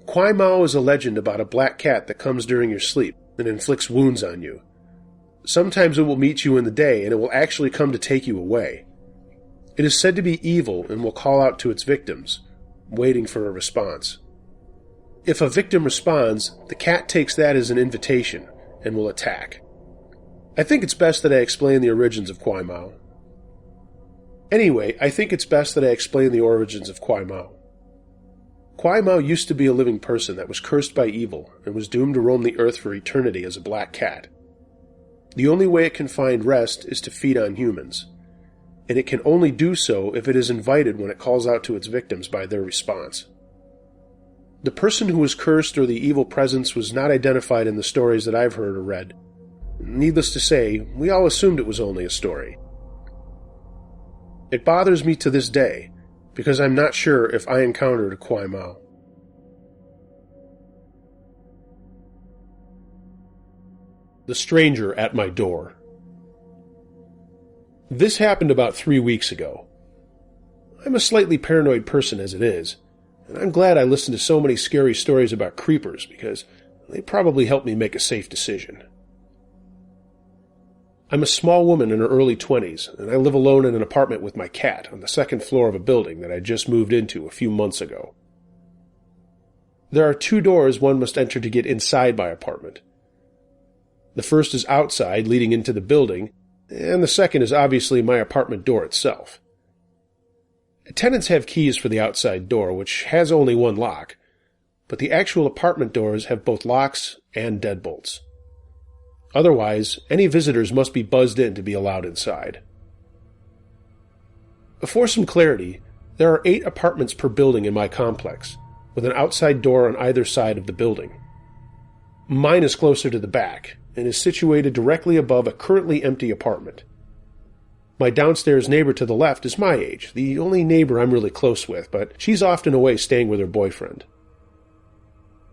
Kawi Mau is a legend about a black cat that comes during your sleep and inflicts wounds on you. Sometimes it will meet you in the day, and it will actually come to take you away. It is said to be evil and will call out to its victims, waiting for a response. If a victim responds, the cat takes that as an invitation and will attack. I think it's best that I explain the origins of Kawi Mau. Anyway, I think it's best that I explain the origins of Kawi Mau. Kawi Mau used to be a living person that was cursed by evil and was doomed to roam the earth for eternity as a black cat. The only way it can find rest is to feed on humans, and it can only do so if it is invited when it calls out to its victims by their response. The person who was cursed or the evil presence was not identified in the stories that I've heard or read. Needless to say, we all assumed it was only a story. It bothers me to this day, because I'm not sure if I encountered a Kawi Mau. The stranger at my door. This happened about 3 weeks ago. I'm a slightly paranoid person as it is, and I'm glad I listened to so many scary stories about creepers because they probably helped me make a safe decision. I'm a small woman in her early 20s, and I live alone in an apartment with my cat on the second floor of a building that I just moved into a few months ago. There are 2 doors one must enter to get inside my apartment. The first is outside, leading into the building, and the second is obviously my apartment door itself. Tenants have keys for the outside door, which has only one lock, but the actual apartment doors have both locks and deadbolts. Otherwise, any visitors must be buzzed in to be allowed inside. For some clarity, there are 8 apartments per building in my complex, with an outside door on either side of the building. Mine is closer to the back, and is situated directly above a currently empty apartment. My downstairs neighbor to the left is my age, the only neighbor I'm really close with, but she's often away staying with her boyfriend.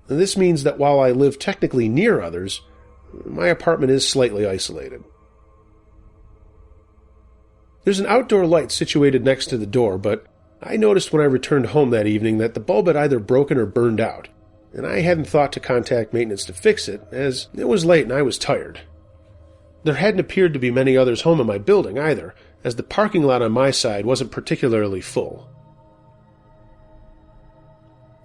And this means that while I live technically near others, my apartment is slightly isolated. There's an outdoor light situated next to the door, but I noticed when I returned home that evening that the bulb had either broken or burned out, and I hadn't thought to contact maintenance to fix it, as it was late and I was tired. There hadn't appeared to be many others home in my building either, as the parking lot on my side wasn't particularly full.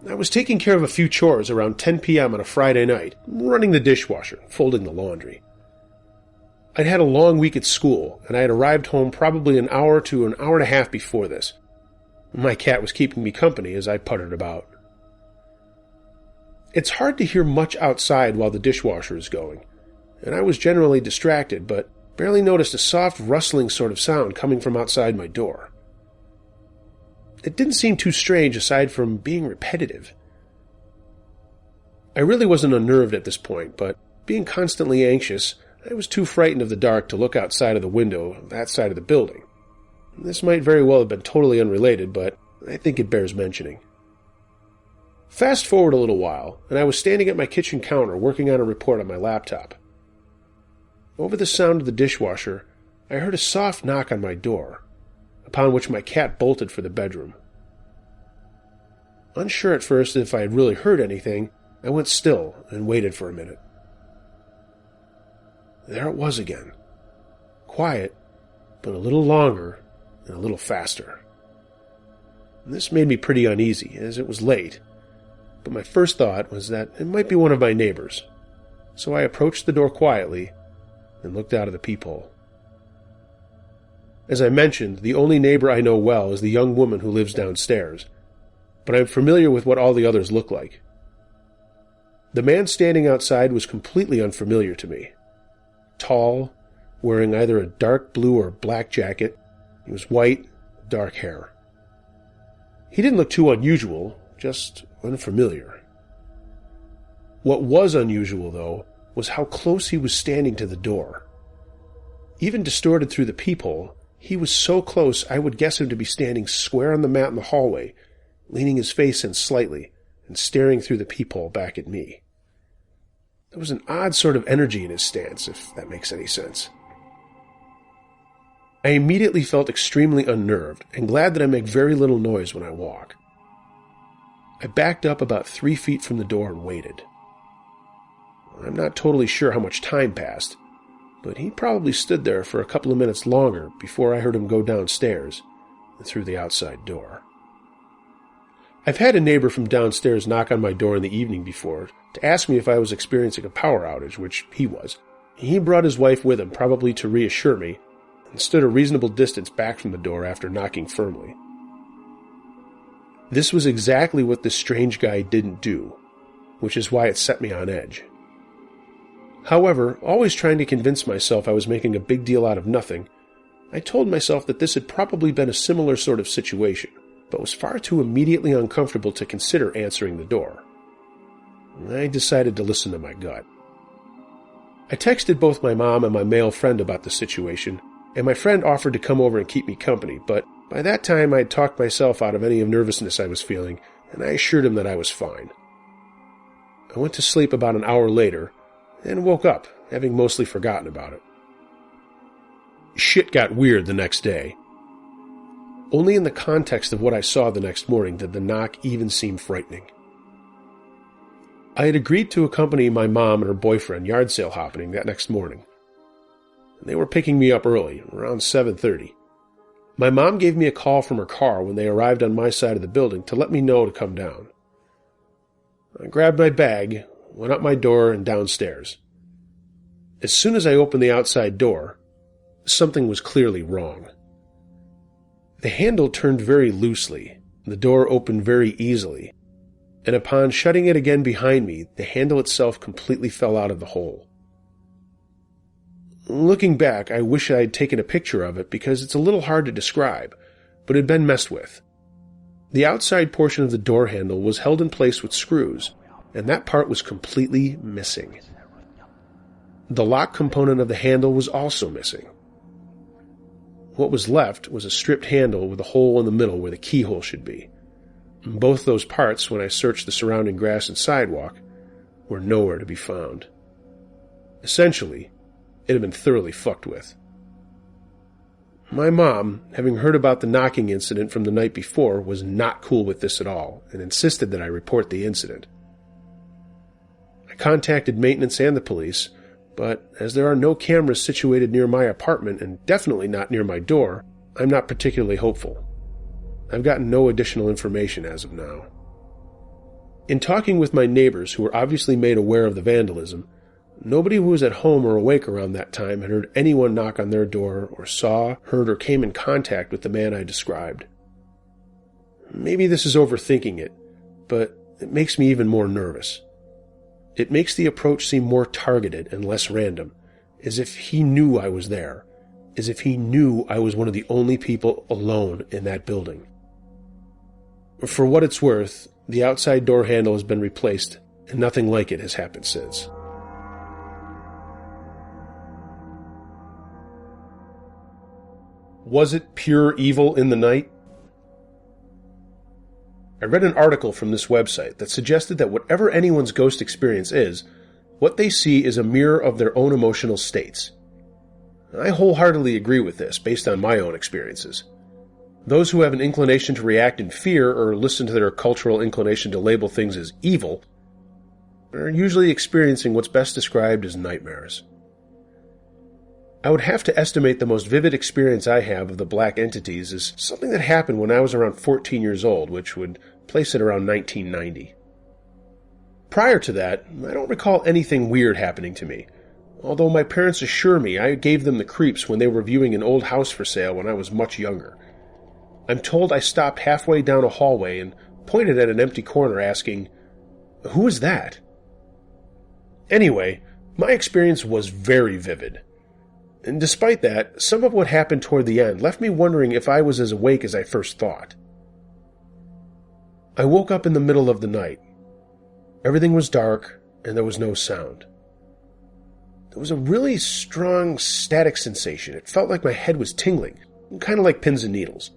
I was taking care of a few chores around 10 p.m. on a Friday night, running the dishwasher, folding the laundry. I'd had a long week at school, and I had arrived home probably an hour to an hour and a half before this. My cat was keeping me company as I puttered about. It's hard to hear much outside while the dishwasher is going, and I was generally distracted, but barely noticed a soft rustling sort of sound coming from outside my door. It didn't seem too strange aside from being repetitive. I really wasn't unnerved at this point, but being constantly anxious, I was too frightened of the dark to look outside of the window of that side of the building. This might very well have been totally unrelated, but I think it bears mentioning. Fast forward a little while, and I was standing at my kitchen counter working on a report on my laptop. Over the sound of the dishwasher, I heard a soft knock on my door, upon which my cat bolted for the bedroom. Unsure at first if I had really heard anything, I went still and waited for a minute. There it was again. Quiet, but a little longer and a little faster. And this made me pretty uneasy, as it was late, but my first thought was that it might be one of my neighbors, so I approached the door quietly and looked out of the peephole. As I mentioned, the only neighbor I know well is the young woman who lives downstairs, but I'm familiar with what all the others look like. The man standing outside was completely unfamiliar to me. Tall, wearing either a dark blue or black jacket, he was white, dark hair. He didn't look too unusual, just unfamiliar. What was unusual, though, was how close he was standing to the door. Even distorted through the peephole, he was so close I would guess him to be standing square on the mat in the hallway, leaning his face in slightly and staring through the peephole back at me. There was an odd sort of energy in his stance, if that makes any sense. I immediately felt extremely unnerved and glad that I make very little noise when I walk. I backed up about 3 feet from the door and waited. I'm not totally sure how much time passed, but he probably stood there for a couple of minutes longer before I heard him go downstairs and through the outside door. I've had a neighbor from downstairs knock on my door in the evening before to ask me if I was experiencing a power outage, which he was. He brought his wife with him, probably to reassure me, and stood a reasonable distance back from the door after knocking firmly. This was exactly what this strange guy didn't do, which is why it set me on edge. However, always trying to convince myself I was making a big deal out of nothing, I told myself that this had probably been a similar sort of situation, but was far too immediately uncomfortable to consider answering the door. I decided to listen to my gut. I texted both my mom and my male friend about the situation, and my friend offered to come over and keep me company, but by that time I had talked myself out of any of nervousness I was feeling, and I assured him that I was fine. I went to sleep about an hour later, and woke up, having mostly forgotten about it. Shit got weird the next day. Only in the context of what I saw the next morning did the knock even seem frightening. I had agreed to accompany my mom and her boyfriend yard sale hopping that next morning. They were picking me up early, around 7:30. My mom gave me a call from her car when they arrived on my side of the building to let me know to come down. I grabbed my bag, went up my door, and downstairs. As soon as I opened the outside door, something was clearly wrong. The handle turned very loosely, the door opened very easily, and upon shutting it again behind me, the handle itself completely fell out of the hole. Looking back, I wish I had taken a picture of it because it's a little hard to describe, but it had been messed with. The outside portion of the door handle was held in place with screws, and that part was completely missing. The lock component of the handle was also missing. What was left was a stripped handle with a hole in the middle where the keyhole should be. Both those parts, when I searched the surrounding grass and sidewalk, were nowhere to be found. Essentially, it had been thoroughly fucked with. My mom, having heard about the knocking incident from the night before, was not cool with this at all and insisted that I report the incident. I contacted maintenance and the police, but as there are no cameras situated near my apartment and definitely not near my door, I'm not particularly hopeful. I've gotten no additional information as of now. In talking with my neighbors, who were obviously made aware of the vandalism, nobody who was at home or awake around that time had heard anyone knock on their door or saw, heard, or came in contact with the man I described. Maybe this is overthinking it, but it makes me even more nervous. It makes the approach seem more targeted and less random, as if he knew I was there, as if he knew I was one of the only people alone in that building. For what it's worth, the outside door handle has been replaced, and nothing like it has happened since. Was it pure evil in the night? I read an article from this website that suggested that whatever anyone's ghost experience is, what they see is a mirror of their own emotional states. I wholeheartedly agree with this, based on my own experiences. Those who have an inclination to react in fear or listen to their cultural inclination to label things as evil are usually experiencing what's best described as nightmares. I would have to estimate the most vivid experience I have of the black entities as something that happened when I was around 14 years old, which would place it around 1990. Prior to that, I don't recall anything weird happening to me, although my parents assure me I gave them the creeps when they were viewing an old house for sale when I was much younger. I'm told I stopped halfway down a hallway and pointed at an empty corner asking, "Who is that?" Anyway, my experience was very vivid. And despite that, some of what happened toward the end left me wondering if I was as awake as I first thought. I woke up in the middle of the night. Everything was dark, and there was no sound. There was a really strong static sensation. It felt like my head was tingling, kind of like pins and needles.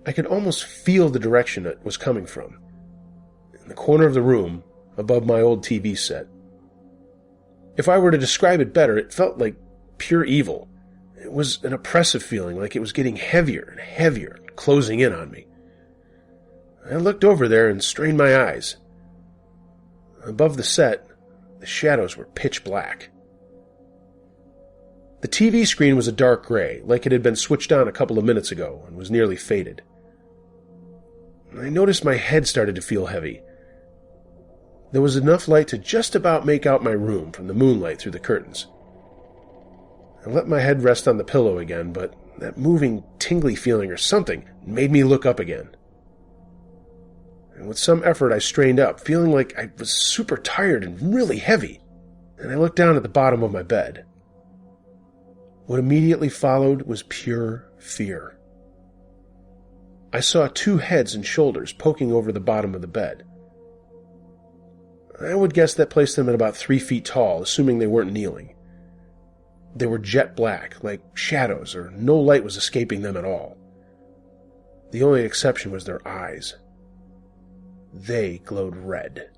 I could almost feel the direction it was coming from. In the corner of the room, above my old TV set. If I were to describe it better, it felt like pure evil, It was an oppressive feeling, like it was getting heavier and heavier, closing in on me. I looked over there and strained my eyes. Above the set, the shadows were pitch black. The TV screen was a dark gray, like it had been switched on a couple of minutes ago and was nearly faded. I noticed my head started to feel heavy. There was enough light to just about make out my room from the moonlight through the curtains. I let my head rest on the pillow again, but that moving, tingly feeling or something made me look up again. And with some effort I strained up, feeling like I was super tired and really heavy, and I looked down at the bottom of my bed. What immediately followed was pure fear. I saw 2 heads and shoulders poking over the bottom of the bed. I would guess that placed them at about 3 feet tall, assuming they weren't kneeling. They were jet black, like shadows, or no light was escaping them at all. The only exception was their eyes. They glowed red.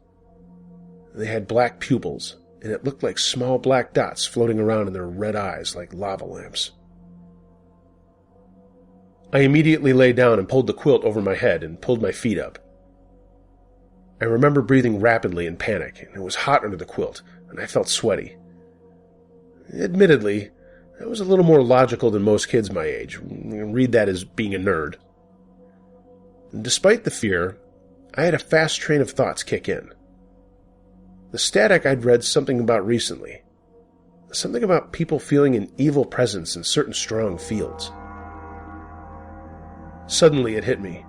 They had black pupils, and it looked like small black dots floating around in their red eyes like lava lamps. I immediately lay down and pulled the quilt over my head and pulled my feet up. I remember breathing rapidly in panic, and it was hot under the quilt, and I felt sweaty. Admittedly, I was a little more logical than most kids my age. Read that as being a nerd. And despite the fear, I had a fast train of thoughts kick in. The static I'd read something about recently. Something about people feeling an evil presence in certain strong fields. Suddenly it hit me.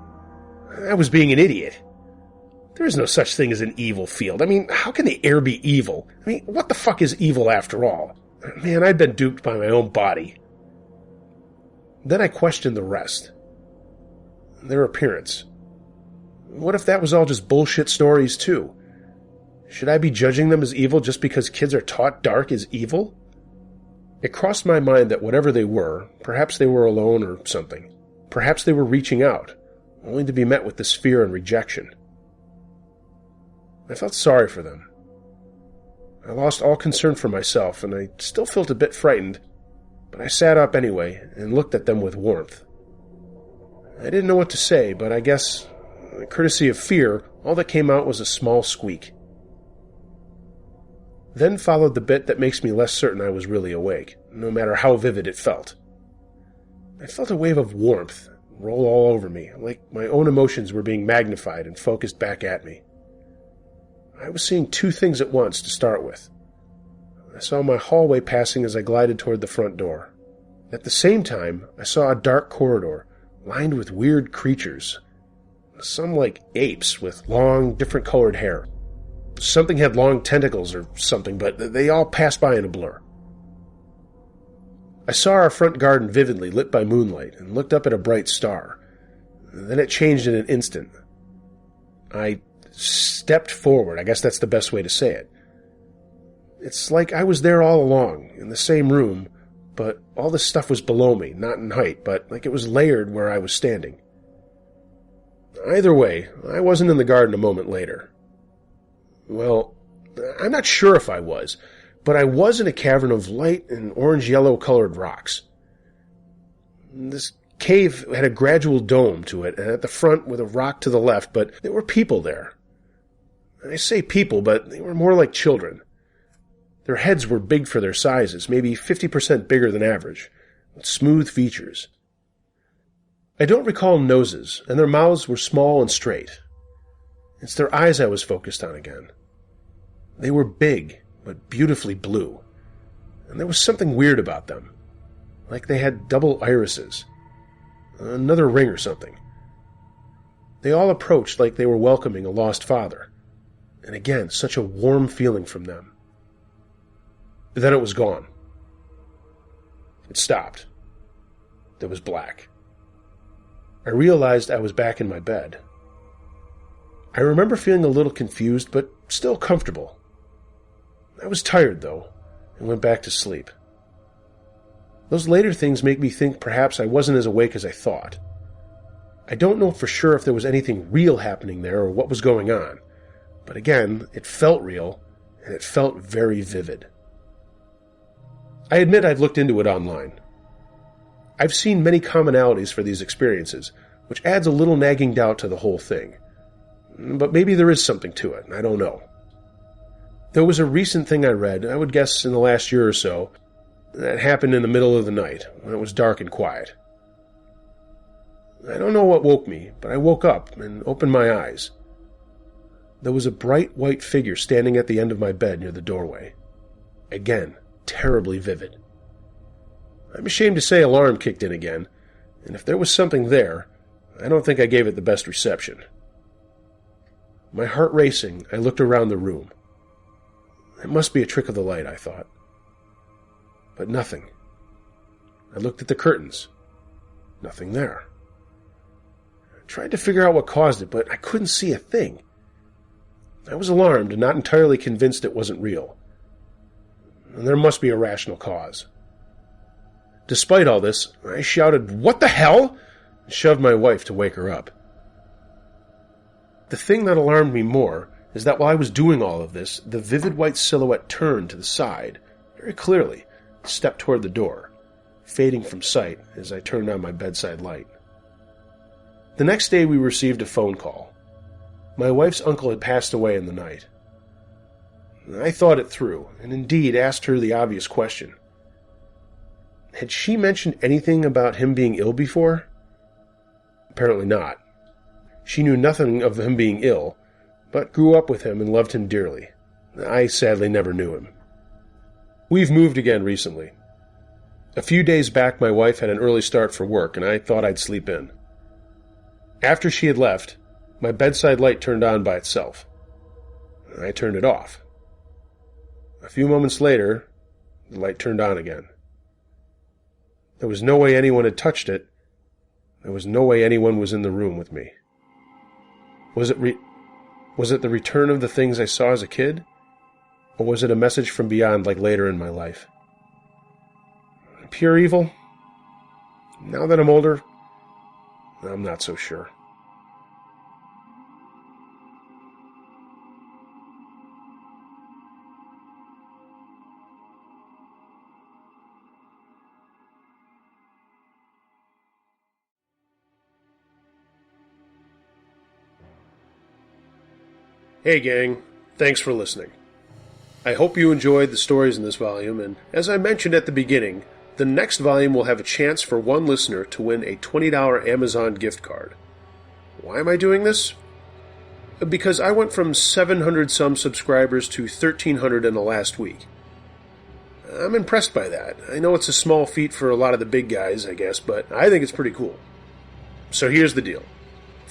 I was being an idiot. There is no such thing as an evil field. I mean, how can the air be evil? I mean, what the fuck is evil after all? Man, I'd been duped by my own body. Then I questioned the rest. Their appearance. What if that was all just bullshit stories too? Should I be judging them as evil just because kids are taught dark is evil? It crossed my mind that whatever they were, perhaps they were alone or something. Perhaps they were reaching out, only to be met with this fear and rejection. I felt sorry for them. I lost all concern for myself, and I still felt a bit frightened, but I sat up anyway and looked at them with warmth. I didn't know what to say, but I guess, courtesy of fear, all that came out was a small squeak. Then followed the bit that makes me less certain I was really awake, no matter how vivid it felt. I felt a wave of warmth roll all over me, like my own emotions were being magnified and focused back at me. I was seeing 2 things at once to start with. I saw my hallway passing as I glided toward the front door. At the same time, I saw a dark corridor lined with weird creatures. Some like apes with long, different-colored hair. Something had long tentacles or something, but they all passed by in a blur. I saw our front garden vividly lit by moonlight and looked up at a bright star. Then it changed in an instant. I stepped forward. I guess that's the best way to say it. It's like I was there all along, in the same room, but all this stuff was below me, not in height, but like it was layered where I was standing. Either way, I wasn't in the garden a moment later. Well, I'm not sure if I was, but I was in a cavern of light and orange-yellow colored rocks. This cave had a gradual dome to it, and at the front with a rock to the left, but there were people there. I say people, but they were more like children. Their heads were big for their sizes, maybe 50% bigger than average, with smooth features. I don't recall noses, and their mouths were small and straight. It's their eyes I was focused on again. They were big, but beautifully blue, and there was something weird about them, like they had double irises, another ring or something. They all approached like they were welcoming a lost father, and again, such a warm feeling from them. Then it was gone. It stopped. There was black. I realized I was back in my bed. I remember feeling a little confused, but still comfortable. I was tired, though, and went back to sleep. Those later things make me think perhaps I wasn't as awake as I thought. I don't know for sure if there was anything real happening there or what was going on, but again, it felt real, and it felt very vivid. I admit I've looked into it online. I've seen many commonalities for these experiences, which adds a little nagging doubt to the whole thing. But maybe there is something to it, I don't know. There was a recent thing I read, I would guess in the last year or so, that happened in the middle of the night, when it was dark and quiet. I don't know what woke me, but I woke up and opened my eyes. There was a bright white figure standing at the end of my bed near the doorway. Again, terribly vivid. I'm ashamed to say alarm kicked in again, and if there was something there, I don't think I gave it the best reception. My heart racing, I looked around the room. It must be a trick of the light, I thought. But nothing. I looked at the curtains. Nothing there. I tried to figure out what caused it, but I couldn't see a thing. I was alarmed and not entirely convinced it wasn't real. And there must be a rational cause. Despite all this, I shouted, "What the hell?" and shoved my wife to wake her up. The thing that alarmed me more is that while I was doing all of this, the vivid white silhouette turned to the side, very clearly, and stepped toward the door, fading from sight as I turned on my bedside light. The next day we received a phone call. My wife's uncle had passed away in the night. I thought it through, and indeed asked her the obvious question. Had she mentioned anything about him being ill before? Apparently not. She knew nothing of him being ill, but grew up with him and loved him dearly. I sadly never knew him. We've moved again recently. A few days back my wife had an early start for work, and I thought I'd sleep in. After she had left, my bedside light turned on by itself. I turned it off. A few moments later, the light turned on again. There was no way anyone had touched it. There was no way anyone was in the room with me. Was it the return of the things I saw as a kid? Or was it a message from beyond like later in my life? Pure evil? Now that I'm older, I'm not so sure. Hey gang, thanks for listening. I hope you enjoyed the stories in this volume, and as I mentioned at the beginning, the next volume will have a chance for one listener to win a $20 Amazon gift card. Why am I doing this? Because I went from 700 some subscribers to 1,300 in the last week. I'm impressed by that. I know it's a small feat for a lot of the big guys, I guess, but I think it's pretty cool. So here's the deal.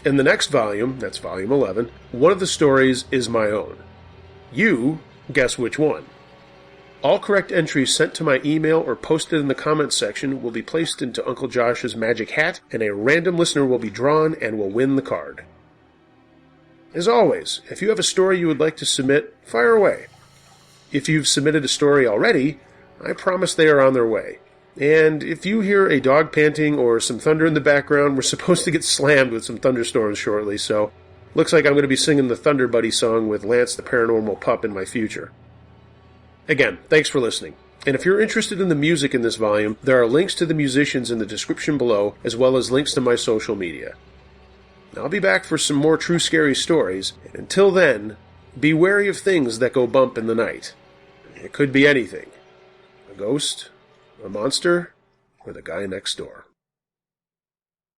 In the next volume, that's volume 11, one of the stories is my own. You guess which one. All correct entries sent to my email or posted in the comments section will be placed into Uncle Josh's magic hat, and a random listener will be drawn and will win the card. As always, if you have a story you would like to submit, fire away. If you've submitted a story already, I promise they are on their way. And if you hear a dog panting or some thunder in the background, we're supposed to get slammed with some thunderstorms shortly, so looks like I'm going to be singing the Thunder Buddy song with Lance the Paranormal Pup in my future. Again, thanks for listening. And if you're interested in the music in this volume, there are links to the musicians in the description below, as well as links to my social media. I'll be back for some more true scary stories, and until then, be wary of things that go bump in the night. It could be anything. A ghost, a monster, or the guy next door.